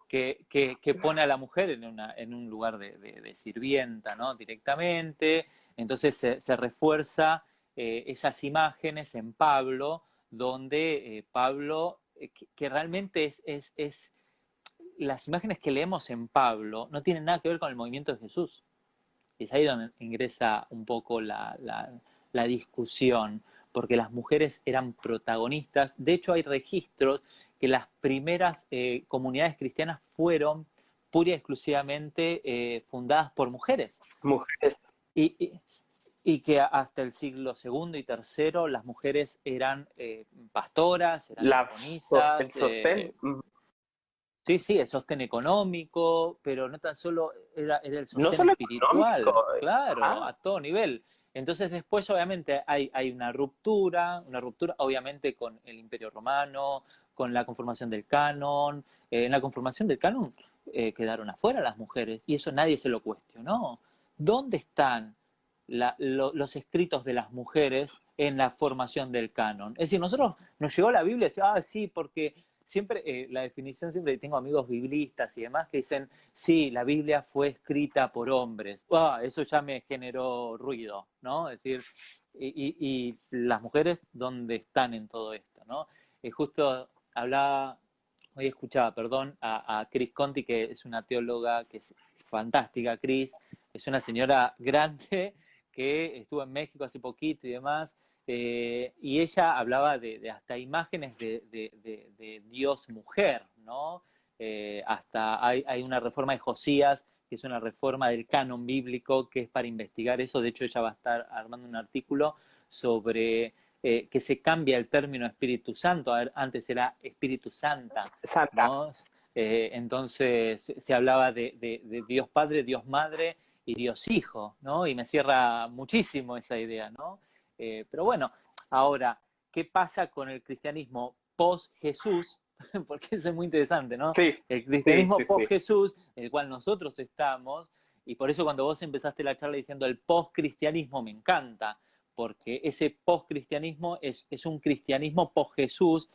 Speaker 2: Que pone a la mujer en un lugar de sirvienta, ¿no? Directamente. Entonces se refuerza esas imágenes en Pablo, donde Pablo, que realmente es, las imágenes que leemos en Pablo no tienen nada que ver con el movimiento de Jesús. Y es ahí donde ingresa un poco la discusión, porque las mujeres eran protagonistas. De hecho, hay registros que las primeras comunidades cristianas fueron pura y exclusivamente fundadas por mujeres.
Speaker 1: mujeres.
Speaker 2: Y, y, y que hasta el siglo segundo y tercero las mujeres eran pastoras, eran
Speaker 1: El
Speaker 2: diaconisas,
Speaker 1: sostén.
Speaker 2: sí, sí, el sostén económico, pero no tan solo era el
Speaker 1: No
Speaker 2: sostén
Speaker 1: solo económico.
Speaker 2: espiritual, claro,
Speaker 1: Ajá.
Speaker 2: a todo nivel. Entonces después obviamente hay una ruptura obviamente con el Imperio Romano, con la conformación del canon. En la conformación del canon quedaron afuera las mujeres y eso nadie se lo cuestionó. ¿Dónde están los escritos de las mujeres en la formación del canon? Es decir, nosotros nos llegó la Biblia y decía, ah, sí, porque siempre, la definición, siempre tengo amigos biblistas y demás que dicen, sí, la Biblia fue escrita por hombres. Ah, eso ya me generó ruido, ¿no? Es decir, y las mujeres, ¿dónde están en todo esto, no? Justo hoy escuchaba, perdón, a Chris Conti, que es una teóloga que es fantástica. Chris es una señora grande que estuvo en México hace poquito y demás, y ella hablaba de hasta imágenes de Dios mujer, ¿no? Hasta hay una reforma de Josías, que es una reforma del canon bíblico, que es para investigar eso. De hecho, ella va a estar armando un artículo sobre que se cambia el término Espíritu Santo. A ver, antes era Espíritu Santa,
Speaker 1: Santa.
Speaker 2: ¿no? Entonces se hablaba de Dios Padre, Dios Madre y Dios Hijo, ¿no? Y me cierra muchísimo esa idea, ¿no? Pero bueno, ahora, ¿qué pasa con el cristianismo post-Jesús? Porque eso es muy interesante, ¿no?
Speaker 1: Sí,
Speaker 2: El
Speaker 1: sí,
Speaker 2: cristianismo
Speaker 1: sí, sí.
Speaker 2: post-Jesús, en el cual nosotros estamos, y por eso cuando vos empezaste la charla diciendo el post-cristianismo, me encanta, porque ese post-cristianismo es un cristianismo post-Jesús,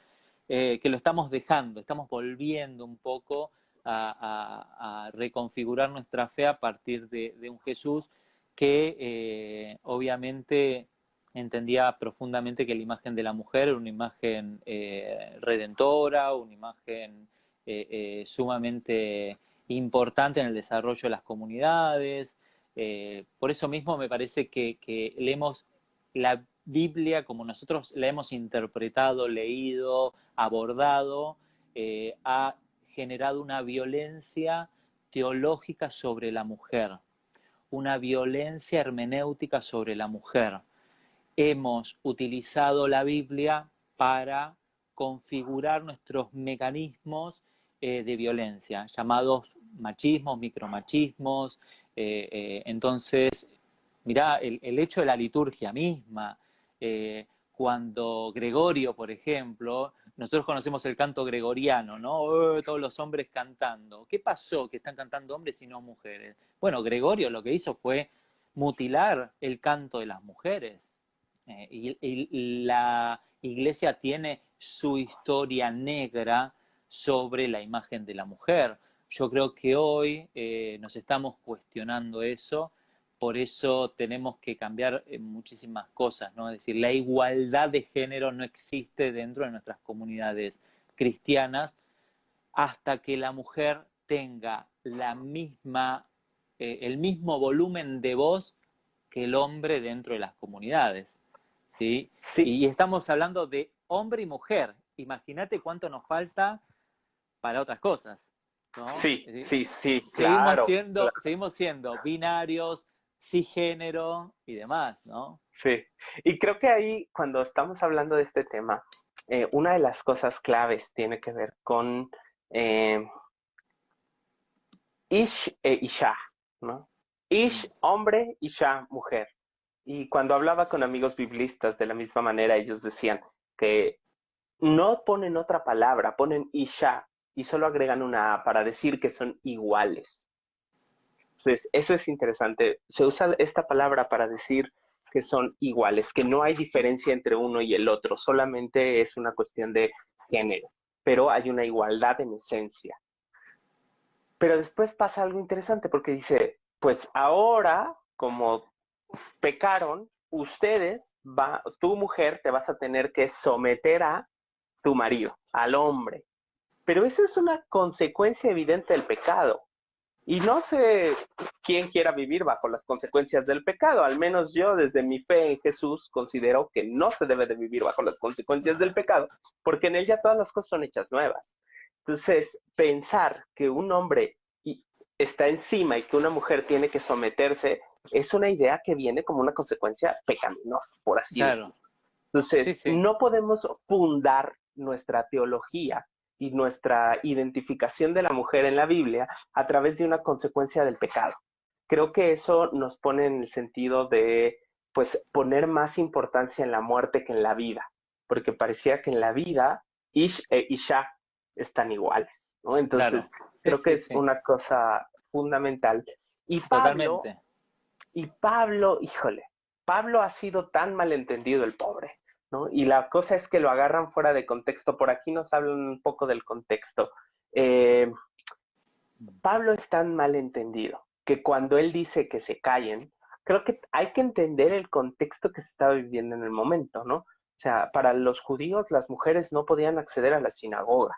Speaker 2: que lo estamos dejando, estamos volviendo un poco a reconfigurar nuestra fe a partir de un Jesús que obviamente entendía profundamente que la imagen de la mujer era una imagen redentora, una imagen sumamente importante en el desarrollo de las comunidades. Por eso mismo me parece que leemos la Biblia como nosotros la hemos interpretado, leído, abordado, ha generado una violencia teológica sobre la mujer, una violencia hermenéutica sobre la mujer. Hemos utilizado la Biblia para configurar nuestros mecanismos de violencia, llamados machismos, micromachismos. Entonces, mirá, el hecho de la liturgia misma, cuando Gregorio, por ejemplo, nosotros conocemos el canto gregoriano, ¿no? Todos los hombres cantando. ¿Qué pasó que están cantando hombres y no mujeres? Bueno, Gregorio lo que hizo fue mutilar el canto de las mujeres. Y la iglesia tiene su historia negra sobre la imagen de la mujer. Yo creo que hoy nos estamos cuestionando eso, por eso tenemos que cambiar muchísimas cosas, ¿no? Es decir, la igualdad de género no existe dentro de nuestras comunidades cristianas hasta que la mujer tenga el mismo volumen de voz que el hombre dentro de las comunidades, ¿sí?
Speaker 1: Sí,
Speaker 2: Y estamos hablando de hombre y mujer. Imagínate cuánto nos falta para otras cosas, ¿no?
Speaker 1: sí, sí, sí,
Speaker 2: Seguimos
Speaker 1: claro,
Speaker 2: siendo, seguimos siendo binarios, cisgénero y demás, ¿no?
Speaker 1: sí. Y creo que ahí, cuando estamos hablando de este tema, una de las cosas claves tiene que ver con eh, Ish e Isha, ¿no?
Speaker 2: Mm.
Speaker 1: Ish, hombre, Isha, mujer. Y cuando hablaba con amigos biblistas de la misma manera, ellos decían que no ponen otra palabra, ponen Isha y solo agregan una A para decir que son iguales. Entonces, eso es interesante. Se usa esta palabra para decir que son iguales, que no hay diferencia entre uno y el otro, solamente es una cuestión de género, pero hay una igualdad en esencia. Pero después pasa algo interesante porque dice, pues ahora, como pecaron, tu mujer, te vas a tener que someter a tu marido, al hombre. Pero eso es una consecuencia evidente del pecado. Y no sé quién quiera vivir bajo las consecuencias del pecado. Al menos yo, desde mi fe en Jesús, considero que no se debe de vivir bajo las consecuencias del pecado, porque en él ya todas las cosas son hechas nuevas. Entonces, pensar que un hombre está encima y que una mujer tiene que someterse es una idea que viene como una consecuencia pecaminosa, por así
Speaker 2: Claro,
Speaker 1: decirlo.
Speaker 2: sí,
Speaker 1: Entonces,
Speaker 2: sí,
Speaker 1: no podemos fundar nuestra teología y nuestra identificación de la mujer en la Biblia a través de una consecuencia del pecado. Creo que eso nos pone en el sentido de, pues, poner más importancia en la muerte que en la vida, porque parecía que en la vida Ish e Isha están iguales, ¿no?
Speaker 2: claro.
Speaker 1: Entonces,
Speaker 2: Sí,
Speaker 1: creo que
Speaker 2: sí,
Speaker 1: es
Speaker 2: sí,
Speaker 1: una cosa fundamental. Y Pablo,
Speaker 2: totalmente.
Speaker 1: y Pablo, híjole, Pablo ha sido tan malentendido el pobre, ¿no? Y la cosa es que lo agarran fuera de contexto. Por aquí nos hablan un poco del contexto. Eh, Pablo es tan malentendido que cuando él dice que se callen, creo que hay que entender el contexto que se estaba viviendo en el momento, ¿no? O sea, para los judíos las mujeres no podían acceder a la sinagoga.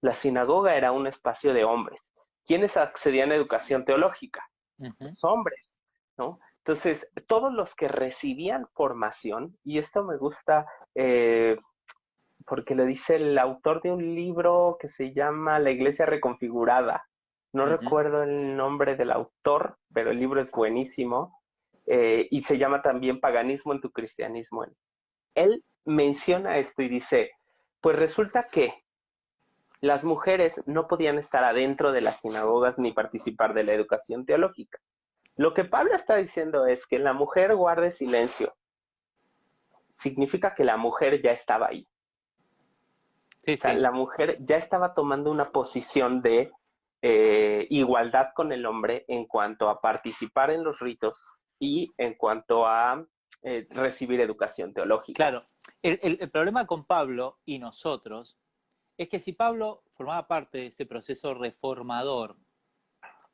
Speaker 1: La sinagoga era un espacio de hombres. ¿Quiénes accedían a educación teológica?
Speaker 2: Ujú.
Speaker 1: Los hombres, ¿no? Entonces, todos los que recibían formación, y esto me gusta porque lo dice el autor de un libro que se llama La Iglesia Reconfigurada. No
Speaker 2: Ujú.
Speaker 1: recuerdo el nombre del autor, pero el libro es buenísimo y se llama también Paganismo en tu cristianismo. Él menciona esto y dice, pues resulta que las mujeres no podían estar adentro de las sinagogas ni participar de la educación teológica. Lo que Pablo está diciendo es que la mujer guarde silencio. Significa que la mujer ya estaba ahí.
Speaker 2: Sí,
Speaker 1: O sea,
Speaker 2: sí,
Speaker 1: la mujer ya estaba tomando una posición de igualdad con el hombre en cuanto a participar en los ritos y en cuanto a recibir educación teológica.
Speaker 2: claro. El problema con Pablo y nosotros es que si Pablo formaba parte de ese proceso reformador,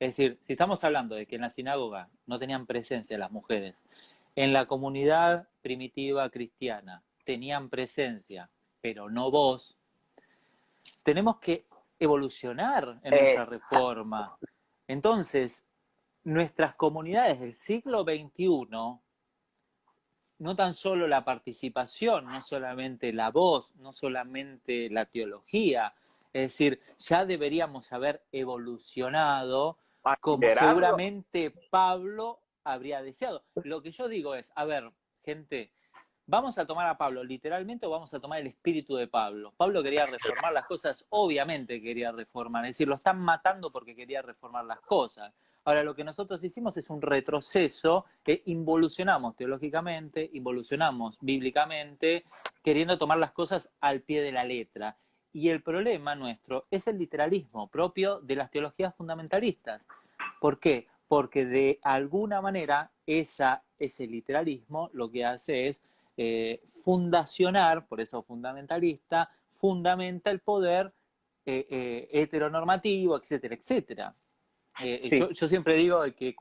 Speaker 2: es decir, si estamos hablando de que en la sinagoga no tenían presencia las mujeres, en la comunidad primitiva cristiana tenían presencia, pero no vos, tenemos que evolucionar en nuestra
Speaker 1: Exacto.
Speaker 2: reforma. Entonces, nuestras comunidades del siglo XXI, no tan solo la participación, no solamente la voz, no solamente la teología, es decir, ya deberíamos haber evolucionado
Speaker 1: A
Speaker 2: como
Speaker 1: liderarlo.
Speaker 2: seguramente Pablo habría deseado. Lo que yo digo es, a ver, gente, ¿vamos a tomar a Pablo literalmente o vamos a tomar el espíritu de Pablo? Pablo quería reformar las cosas, obviamente quería reformar, es decir, lo están matando porque quería reformar las cosas. Ahora, lo que nosotros hicimos es un retroceso, involucionamos teológicamente, involucionamos bíblicamente, queriendo tomar las cosas al pie de la letra. Y el problema nuestro es el literalismo propio de las teologías fundamentalistas. ¿Por qué? Porque de alguna manera ese literalismo lo que hace es fundacionar, por eso fundamentalista, fundamenta el poder heteronormativo, etcétera, etcétera.
Speaker 1: Sí,
Speaker 2: Yo siempre digo que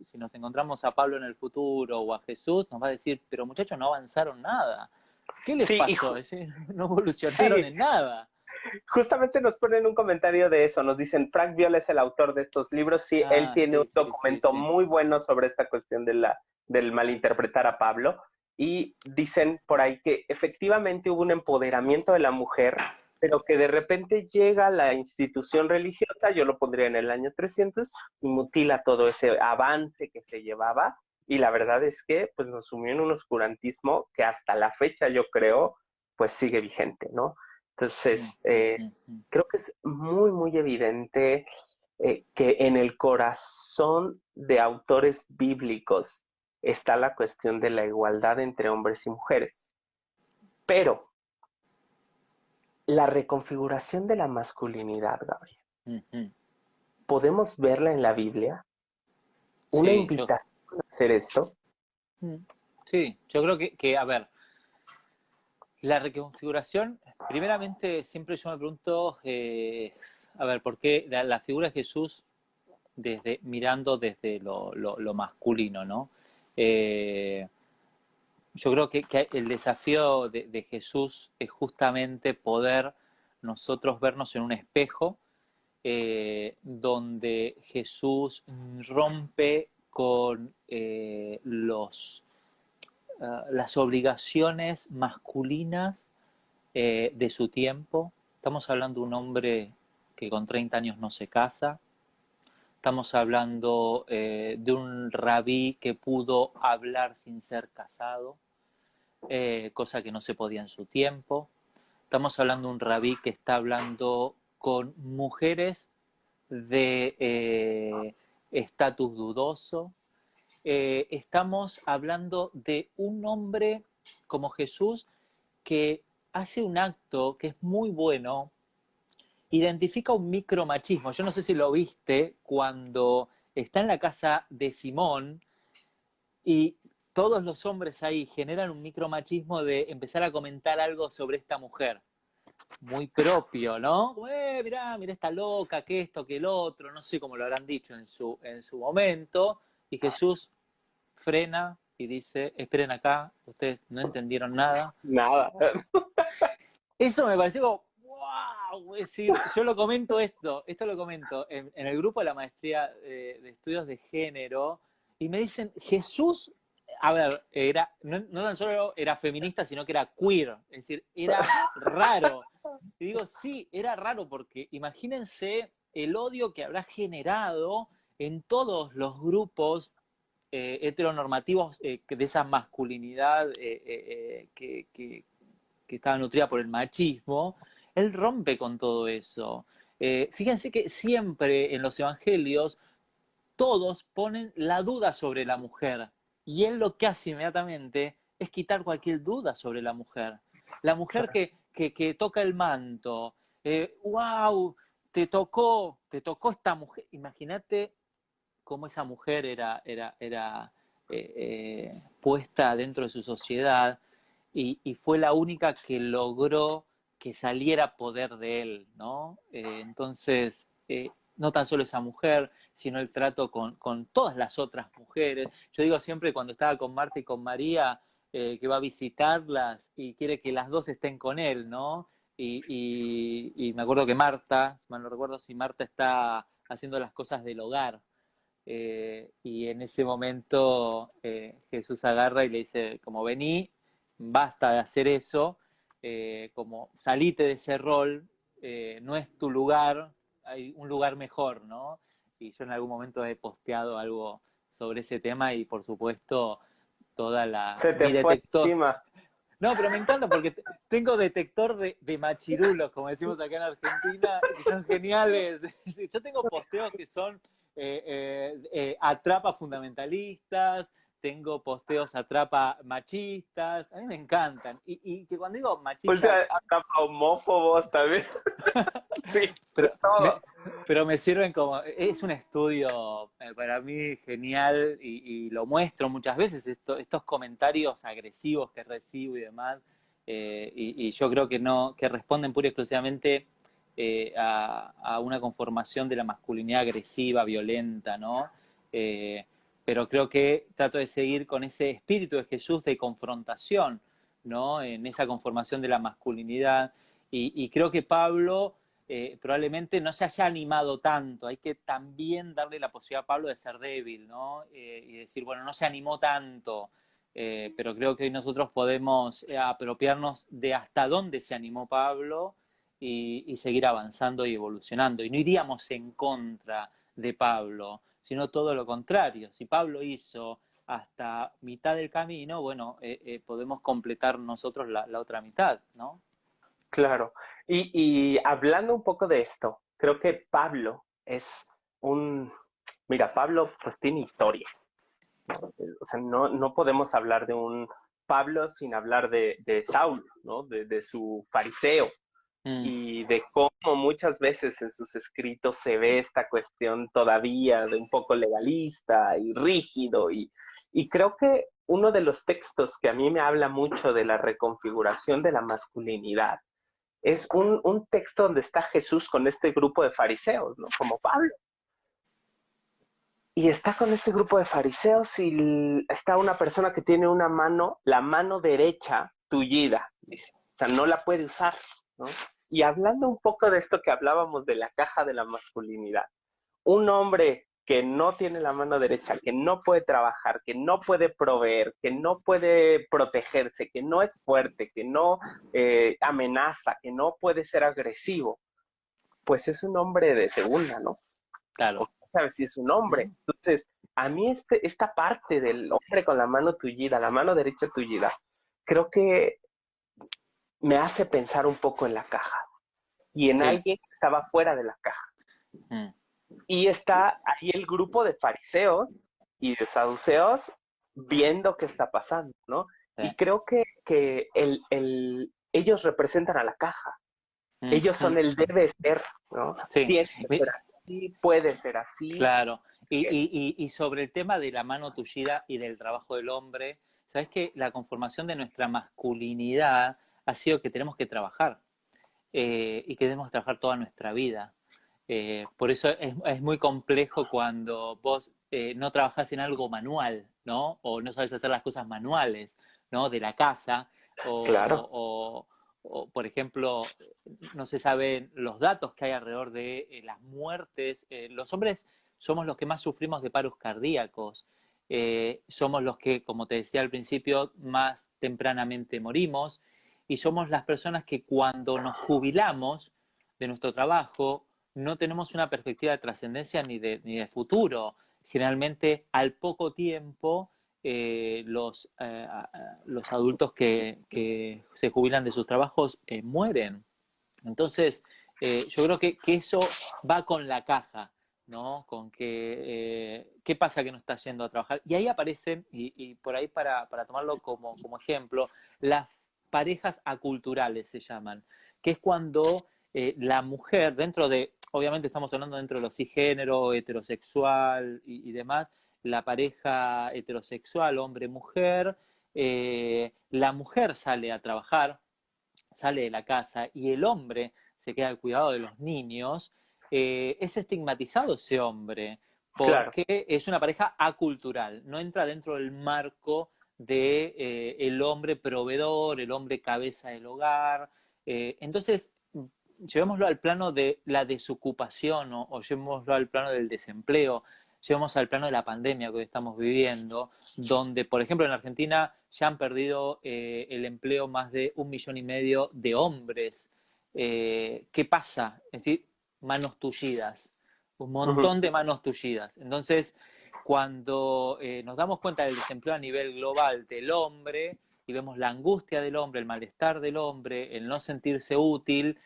Speaker 2: si nos encontramos a Pablo en el futuro o a Jesús, nos va a decir, pero muchachos, no avanzaron nada. ¿Qué les
Speaker 1: sí,
Speaker 2: pasó? Es decir, no evolucionaron
Speaker 1: sí,
Speaker 2: en nada.
Speaker 1: justamente nos ponen un comentario de eso, nos dicen, Frank Viola es el autor de estos libros, sí, él
Speaker 2: Ah,
Speaker 1: tiene un
Speaker 2: sí, sí, sí,
Speaker 1: documento
Speaker 2: sí.
Speaker 1: muy bueno sobre esta cuestión del malinterpretar a Pablo, y dicen por ahí que efectivamente hubo un empoderamiento de la mujer, pero que de repente llega la institución religiosa, yo lo pondría en el año 300, y mutila todo ese avance que se llevaba, y la verdad es que pues nos sumió en un oscurantismo que hasta la fecha yo creo pues sigue vigente, ¿no?
Speaker 2: Mm,
Speaker 1: Entonces,
Speaker 2: mm, mm.
Speaker 1: creo que es muy, muy evidente que en el corazón de autores bíblicos está la cuestión de la igualdad entre hombres y mujeres. Pero la reconfiguración de la masculinidad, Gabriel,
Speaker 2: Ujú.
Speaker 1: ¿podemos verla en la Biblia? ¿Una
Speaker 2: Sí, yo,
Speaker 1: invitación a hacer esto?
Speaker 2: mm, sí, yo creo a ver, la reconfiguración, primeramente siempre yo me pregunto, a ver, ¿por qué la figura de Jesús mirando desde lo masculino, ¿no? Eh, yo creo que el desafío de Jesús es justamente poder nosotros vernos en un espejo donde Jesús rompe con las obligaciones masculinas de su tiempo. Estamos hablando de un hombre que con 30 años no se casa. Estamos hablando de un rabí que pudo hablar sin ser casado, cosa que no se podía en su tiempo. Estamos hablando de un rabí que está hablando con mujeres de estatus dudoso. Estamos hablando de un hombre como Jesús que hace un acto que es muy bueno, identifica un micromachismo. Yo no sé si lo viste cuando está en la casa de Simón y todos los hombres ahí generan un micromachismo de empezar a comentar algo sobre esta mujer. Muy propio, ¿no? Mirá, mirá esta loca, que esto, que el otro, no sé cómo lo habrán dicho en su momento. Y Jesús frena y dice, esperen acá, ustedes no entendieron nada.
Speaker 1: Nada.
Speaker 2: Eso me pareció como, wow, es decir, yo lo comento esto lo comento en el grupo de la maestría de estudios de género, y me dicen, Jesús, a ver, no tan solo era feminista, sino que era queer, es decir, era raro. Y digo, sí, era raro porque imagínense el odio que habrá generado en todos los grupos heteronormativos de esa masculinidad que estaba nutrida por el machismo, él rompe con todo eso. Fíjense que siempre en los evangelios todos ponen la duda sobre la mujer y él lo que hace inmediatamente es quitar cualquier duda sobre la mujer. La mujer que toca el manto, wow, te tocó esta mujer. Imagínate cómo esa mujer puesta dentro de su sociedad y fue la única que logró que saliera poder de él, ¿no? Entonces, no tan solo esa mujer, sino el trato con todas las otras mujeres. Yo digo siempre cuando estaba con Marta y con María, que va a visitarlas y quiere que las dos estén con él, ¿no? Y me acuerdo que Marta, mal no recuerdo si Marta está haciendo las cosas del hogar, y en ese momento Jesús agarra y le dice, como vení, basta de hacer eso, como salite de ese rol, no es tu lugar, hay un lugar mejor, ¿no? Y yo en algún momento he posteado algo sobre ese tema y por supuesto
Speaker 1: Se te
Speaker 2: mi
Speaker 1: fue
Speaker 2: detector,
Speaker 1: encima.
Speaker 2: no, pero me encanta porque tengo detector de machirulos, como decimos acá en Argentina, que son geniales. Yo tengo posteos que son atrapa fundamentalistas, tengo posteos atrapa machistas, a mí me encantan. Y que cuando digo
Speaker 1: O
Speaker 2: machista,
Speaker 1: sea, hasta homófobos también. Sí, de
Speaker 2: pero
Speaker 1: todo.
Speaker 2: pero me sirven como, es un estudio para mí genial y lo muestro muchas veces, estos comentarios agresivos que recibo y demás, y yo creo que no, que responden pura y exclusivamente a una conformación de la masculinidad agresiva, violenta, ¿no? Eh, pero creo que trato de seguir con ese espíritu de Jesús de confrontación, ¿no? En esa conformación de la masculinidad. Y creo que Pablo probablemente no se haya animado tanto. Hay que también darle la posibilidad a Pablo de ser débil, ¿no? Y decir, bueno, no se animó tanto, pero creo que hoy nosotros podemos apropiarnos de hasta dónde se animó Pablo y seguir avanzando y evolucionando. Y no iríamos en contra de Pablo, sino todo lo contrario. Si Pablo hizo hasta mitad del camino, bueno, podemos completar nosotros la otra mitad, ¿no?
Speaker 1: Claro. Y hablando un poco de esto, creo que Pablo es un... Mira, Pablo pues tiene historia, ¿no? O sea, no podemos hablar de un Pablo sin hablar de Saulo, ¿no? De su fariseo
Speaker 2: Mm,
Speaker 1: y de cómo muchas veces en sus escritos se ve esta cuestión todavía de un poco legalista y rígido y creo que uno de los textos que a mí me habla mucho de la reconfiguración de la masculinidad es un texto donde está Jesús con este grupo de fariseos, ¿no? Como Pablo. Y está con este grupo de fariseos y está una persona que tiene una mano, la mano derecha tullida, dice. O sea, no la puede usar, ¿no? Y hablando un poco de esto que hablábamos de la caja de la masculinidad, un hombre que no tiene la mano derecha, que no puede trabajar, que no puede proveer, que no puede protegerse, que no es fuerte, que no amenaza, que no puede ser agresivo, pues es un hombre de segunda, ¿no? O
Speaker 2: claro.
Speaker 1: sabes si es un hombre.
Speaker 2: Mm,
Speaker 1: Entonces, a mí esta parte del hombre con la mano tullida, la mano derecha tullida, creo que me hace pensar un poco en la caja y en
Speaker 2: sí.
Speaker 1: alguien que estaba fuera de la caja.
Speaker 2: Mm,
Speaker 1: Y está ahí el grupo de fariseos y de saduceos viendo qué está pasando, ¿no?
Speaker 2: sí.
Speaker 1: Y creo que ellos representan a la caja.
Speaker 2: Mm,
Speaker 1: Ellos son
Speaker 2: mm,
Speaker 1: el debe ser, ¿no?
Speaker 2: sí.
Speaker 1: Tiene que ser así, puede ser así.
Speaker 2: Claro, y sobre el tema de la mano tullida y del trabajo del hombre, sabes que la conformación de nuestra masculinidad ha sido que tenemos que trabajar y que debemos trabajar toda nuestra vida. Por eso es muy complejo cuando vos no trabajás en algo manual, ¿no? O no sabes hacer las cosas manuales, ¿no? De la casa,
Speaker 1: Claro,
Speaker 2: por ejemplo, no se saben los datos que hay alrededor de las muertes. Los hombres somos los que más sufrimos de paros cardíacos. Somos los que, como te decía al principio, más tempranamente morimos y somos las personas que cuando nos jubilamos de nuestro trabajo no tenemos una perspectiva de trascendencia ni de futuro. Generalmente al poco tiempo los adultos que se jubilan de sus trabajos mueren. Entonces, yo creo que eso va con la caja, ¿no? Con que, ¿qué pasa que no está yendo a trabajar? Y ahí aparecen, y por ahí para tomarlo como ejemplo, las parejas aculturales se llaman, que es cuando la mujer, dentro de, obviamente estamos hablando dentro de los cisgénero, heterosexual y demás, la pareja heterosexual, hombre-mujer, la mujer sale a trabajar, sale de la casa y el hombre se queda al cuidado de los niños, es estigmatizado ese hombre
Speaker 1: claro.
Speaker 2: porque es una pareja acultural, no entra dentro del marco de el hombre proveedor, el hombre cabeza del hogar. Entonces, llevémoslo al plano de la desocupación o llevémoslo al plano del desempleo, llevemos al plano de la pandemia que hoy estamos viviendo, donde, por ejemplo, en Argentina ya han perdido el empleo más de 1,5 millones de hombres. ¿Qué pasa? Es decir, manos tullidas, un
Speaker 1: Ujú.
Speaker 2: montón de manos tullidas. Entonces, cuando nos damos cuenta del desempleo a nivel global del hombre y vemos la angustia del hombre, el malestar del hombre, el no sentirse útil,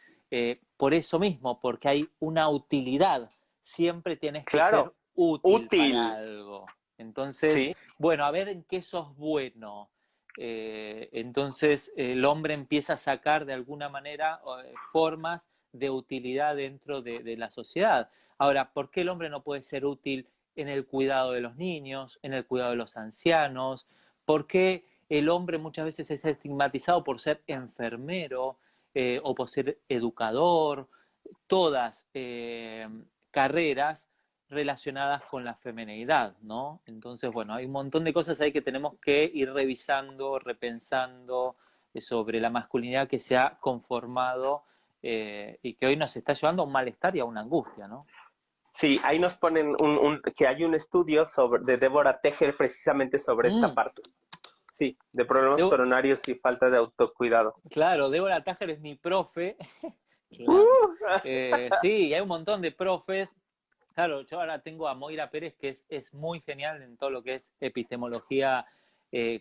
Speaker 2: por eso mismo, porque hay una utilidad, siempre tienes que ser
Speaker 1: Claro,
Speaker 2: útil para
Speaker 1: útil,
Speaker 2: algo. Entonces,
Speaker 1: sí,
Speaker 2: bueno, a ver en qué sos bueno. Entonces el hombre empieza a sacar de alguna manera formas de utilidad dentro de la sociedad. Ahora, ¿por qué el hombre no puede ser útil en el cuidado de los niños, en el cuidado de los ancianos? ¿Por qué el hombre muchas veces es estigmatizado por ser enfermero o por ser educador? Todas carreras relacionadas con la femenidad, ¿no? Entonces, bueno, hay un montón de cosas ahí que tenemos que ir revisando, repensando sobre la masculinidad que se ha conformado y que hoy nos está llevando a un malestar y a una angustia, ¿no?
Speaker 1: sí, ahí nos ponen que hay un estudio de Débora Tejer precisamente sobre esta
Speaker 2: Mm.
Speaker 1: parte. Sí, de problemas
Speaker 2: Debo-
Speaker 1: coronarios y falta de autocuidado.
Speaker 2: claro, Débora Tájer es mi profe.
Speaker 1: Uh,
Speaker 2: Sí, hay un montón de profes. Claro, yo ahora tengo a Moira Pérez, que es muy genial en todo lo que es epistemología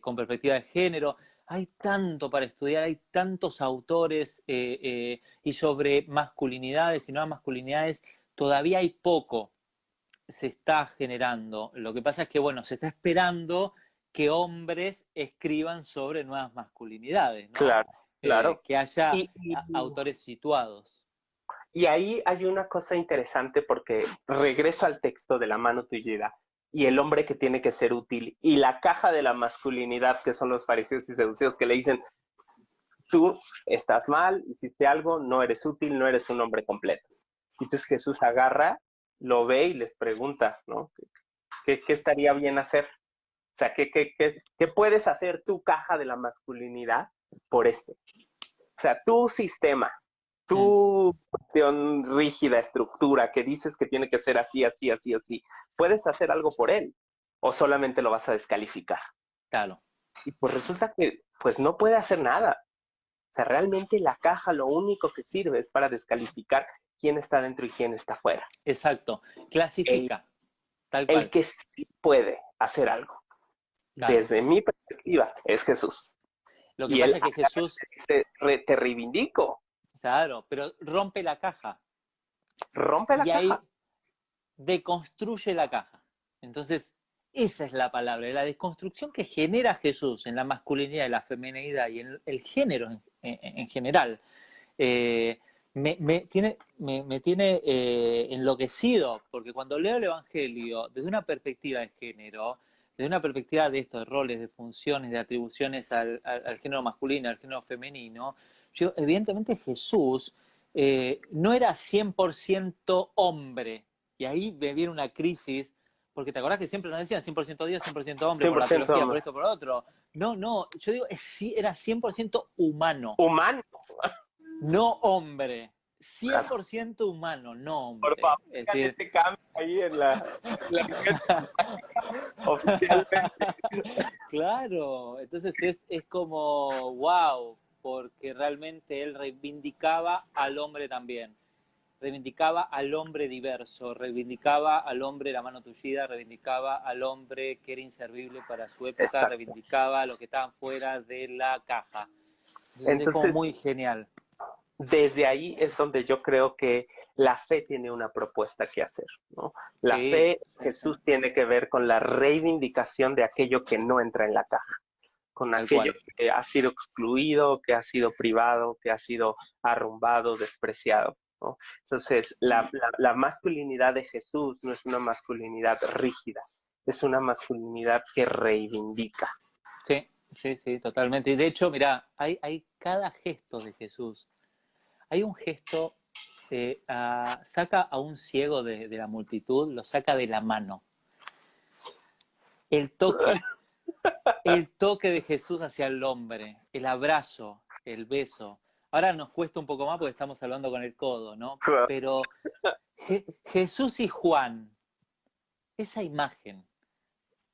Speaker 2: con perspectiva de género. Hay tanto para estudiar, hay tantos autores y sobre masculinidades y nuevas masculinidades, todavía hay poco se está generando. Lo que pasa es que, bueno, se está esperando que hombres escriban sobre nuevas masculinidades, ¿no?
Speaker 1: Claro, claro.
Speaker 2: Que haya
Speaker 1: Y, y,
Speaker 2: autores situados.
Speaker 1: y ahí hay una cosa interesante porque regreso al texto de la mano tullida y el hombre que tiene que ser útil y la caja de la masculinidad que son los fariseos y seducidos que le dicen, tú estás mal, hiciste algo, no eres útil, no eres un hombre completo. Entonces Jesús agarra, lo ve y les pregunta, ¿no? ¿Qué estaría bien hacer? O sea, ¿qué puedes hacer tu caja de la masculinidad por esto? O sea, tu sistema,
Speaker 2: Mm,
Speaker 1: tu cuestión rígida, estructura, que dices que tiene que ser así, así, así, así, ¿puedes hacer algo por él? ¿O solamente lo vas a descalificar?
Speaker 2: claro,
Speaker 1: Y pues resulta que pues no puede hacer nada. O sea, realmente la caja lo único que sirve es para descalificar quién está dentro y quién está fuera.
Speaker 2: exacto.
Speaker 1: El,
Speaker 2: Clasifica, tal
Speaker 1: el
Speaker 2: cual,
Speaker 1: que sí puede hacer algo,
Speaker 2: claro.
Speaker 1: desde mi perspectiva, es Jesús.
Speaker 2: Lo que
Speaker 1: Y él
Speaker 2: pasa es que Jesús,
Speaker 1: dice, te reivindico,
Speaker 2: claro, pero rompe la caja
Speaker 1: rompe la
Speaker 2: y
Speaker 1: caja.
Speaker 2: ahí deconstruye la caja. Entonces, esa es la palabra, la desconstrucción que genera Jesús en la masculinidad y la feminidad y en el género en general. eh, me tiene enloquecido, porque cuando leo el Evangelio desde una perspectiva de género, desde una perspectiva de estos roles, de funciones, de atribuciones al género masculino, al género femenino, yo, evidentemente Jesús no era 100% hombre, y ahí me viene una crisis, porque te acordás que siempre nos decían 100% Dios, 100% hombre, por la
Speaker 1: 100%
Speaker 2: teología, por
Speaker 1: somos
Speaker 2: esto, por lo otro. No, no, yo digo, era 100% humano,
Speaker 1: humanos.
Speaker 2: no hombre. cien
Speaker 1: Claro.
Speaker 2: por ciento humano, no
Speaker 1: Por
Speaker 2: hombre.
Speaker 1: favor,
Speaker 2: Es
Speaker 1: hagan
Speaker 2: decir,
Speaker 1: este cambio ahí en la oficialmente.
Speaker 2: claro, entonces es como, wow, porque realmente él reivindicaba al hombre también. Reivindicaba al hombre diverso, reivindicaba al hombre la mano tullida, reivindicaba al hombre que era inservible para su época,
Speaker 1: Exacto.
Speaker 2: reivindicaba a los que estaban fuera de la caja. Entonces es como
Speaker 1: Entonces,
Speaker 2: muy genial.
Speaker 1: desde ahí es donde yo creo que la fe tiene una propuesta que hacer, ¿no? La
Speaker 2: Sí,
Speaker 1: fe,
Speaker 2: sí, sí,
Speaker 1: Jesús tiene que ver con la reivindicación de aquello que no entra en la caja, con
Speaker 2: tal
Speaker 1: aquello
Speaker 2: cual.
Speaker 1: que ha sido excluido, que ha sido privado, que ha sido arrumbado, despreciado, ¿no? Entonces, la masculinidad de Jesús no es una masculinidad rígida, es una masculinidad que reivindica.
Speaker 2: Sí, sí, sí, totalmente. Y de hecho, mira, hay cada gesto de Jesús. Hay un gesto, saca a un ciego de la multitud, lo saca de la mano. El toque, el toque de Jesús hacia el hombre, el abrazo, el beso. Ahora nos cuesta un poco más porque estamos hablando con el codo, ¿no? Pero Jesús y Juan, esa imagen,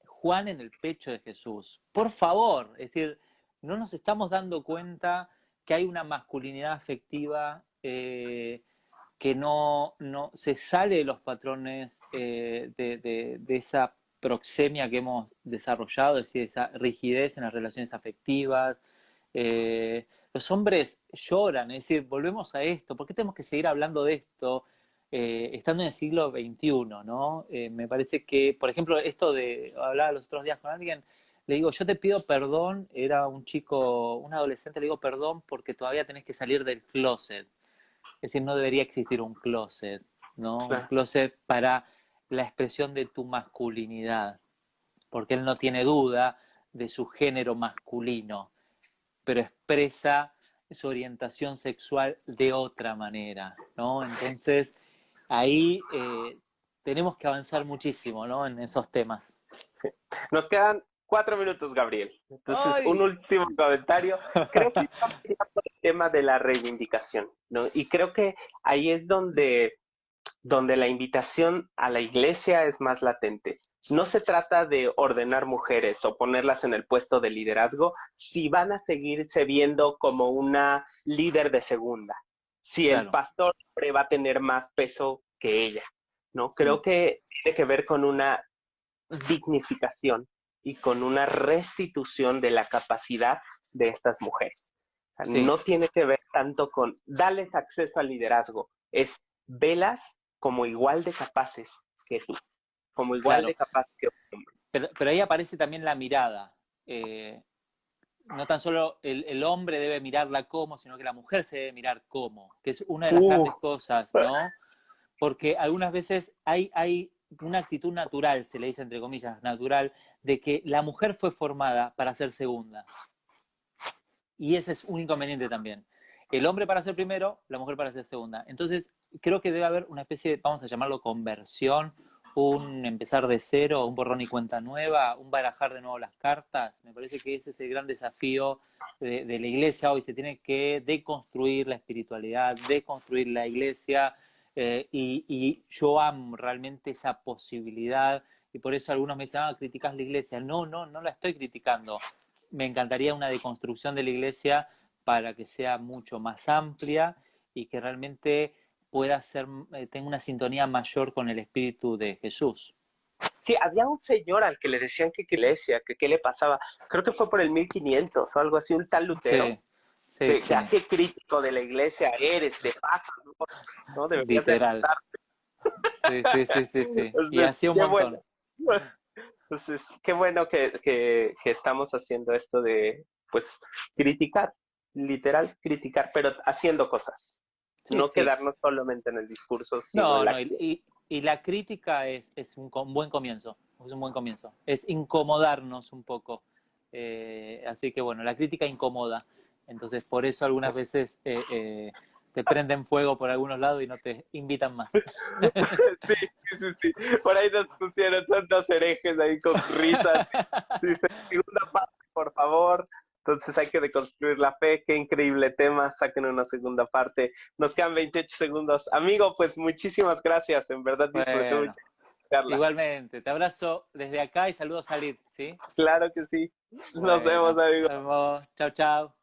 Speaker 2: Juan en el pecho de Jesús. Por favor, es decir, no nos estamos dando cuenta que hay una masculinidad afectiva que no se sale de los patrones de esa proxemia que hemos desarrollado, es decir, esa rigidez en las relaciones afectivas. Los hombres lloran, es decir, volvemos a esto, ¿por qué tenemos que seguir hablando de esto? Estando en el siglo XXI, ¿no? Me parece que, por ejemplo, esto de, hablaba los otros días con alguien, le digo, yo te pido perdón, era un chico, un adolescente, le digo perdón porque todavía tenés que salir del closet. Es decir, no debería existir un closet, ¿no? Un closet para la expresión de tu masculinidad, porque él no tiene duda de su género masculino, pero expresa su orientación sexual de otra manera, ¿no? Entonces, ahí tenemos que avanzar muchísimo, ¿no? En esos temas.
Speaker 1: Sí. Nos quedan 4 minutos, Gabriel. Entonces, un
Speaker 2: ¡Ay!
Speaker 1: último comentario. Creo que estamos ya por el tema de la reivindicación, ¿no? Y creo que ahí es donde la invitación a la iglesia es más latente. No se trata de ordenar mujeres o ponerlas en el puesto de liderazgo si van a seguirse viendo como una líder de segunda, si el
Speaker 2: Claro,
Speaker 1: pastor va a tener más peso que ella. ¿no? Creo que tiene que ver con una dignificación y con una restitución de la capacidad de estas mujeres. O sea,
Speaker 2: Sí,
Speaker 1: no tiene que ver tanto con darles acceso al liderazgo, es velas como igual de capaces que tú, como igual de
Speaker 2: claro.
Speaker 1: capaces que un hombre.
Speaker 2: Pero ahí aparece también la mirada. Eh, no tan solo el hombre debe mirarla como, sino que la mujer se debe mirar como, que es una de las
Speaker 1: Uh,
Speaker 2: grandes cosas, ¿no? Porque algunas veces hay una actitud natural, se le dice entre comillas, natural, de que la mujer fue formada para ser segunda. Y ese es un inconveniente también. El hombre para ser primero, la mujer para ser segunda. Entonces, creo que debe haber una especie de, vamos a llamarlo conversión, un empezar de cero, un borrón y cuenta nueva, un barajar de nuevo las cartas. Me parece que ese es el gran desafío de la iglesia hoy. Se tiene que deconstruir la espiritualidad, deconstruir la iglesia, y yo amo realmente esa posibilidad. Y por eso algunos me dicen, ah, criticas la iglesia. No, no, no la estoy criticando. Me encantaría una deconstrucción de la iglesia para que sea mucho más amplia y que realmente pueda ser, tenga una sintonía mayor con el espíritu de Jesús.
Speaker 1: sí, había un señor al que le decían que qué iglesia, que qué le pasaba, creo que fue por el 1500 o algo así, un tal Lutero,
Speaker 2: Sí, sí,
Speaker 1: que
Speaker 2: sí,
Speaker 1: a qué crítico de la iglesia eres, de paso, ¿no? Deberías de
Speaker 2: literal.
Speaker 1: ajustar.
Speaker 2: Sí, sí, sí, sí, sí. Y
Speaker 1: Entonces,
Speaker 2: así un
Speaker 1: qué bueno.
Speaker 2: montón.
Speaker 1: Entonces, qué bueno que estamos haciendo esto de, pues, criticar, literal, criticar, pero haciendo cosas.
Speaker 2: Sí,
Speaker 1: No
Speaker 2: sí.
Speaker 1: quedarnos solamente en el discurso, sino en
Speaker 2: No,
Speaker 1: la
Speaker 2: no,
Speaker 1: acción.
Speaker 2: y la crítica es un buen comienzo, es un buen comienzo. Es incomodarnos un poco. Así que bueno, la crítica incomoda. Entonces, por eso algunas veces te prenden fuego por algunos lados y no te invitan más.
Speaker 1: Sí, sí, sí, sí. Por ahí nos pusieron tantos herejes ahí con risas. Dice, segunda parte, por favor. Entonces hay que deconstruir la fe. Qué increíble tema. Saquen una segunda parte. Nos quedan 28 segundos. Amigo, pues muchísimas gracias. En verdad disfruté mucho
Speaker 2: Bueno,
Speaker 1: la charla.
Speaker 2: igualmente, te abrazo desde acá y saludos a Lid, ¿sí?
Speaker 1: Claro que sí. Nos vemos,
Speaker 2: Bueno,
Speaker 1: amigo.
Speaker 2: nos vemos. Chao, chao.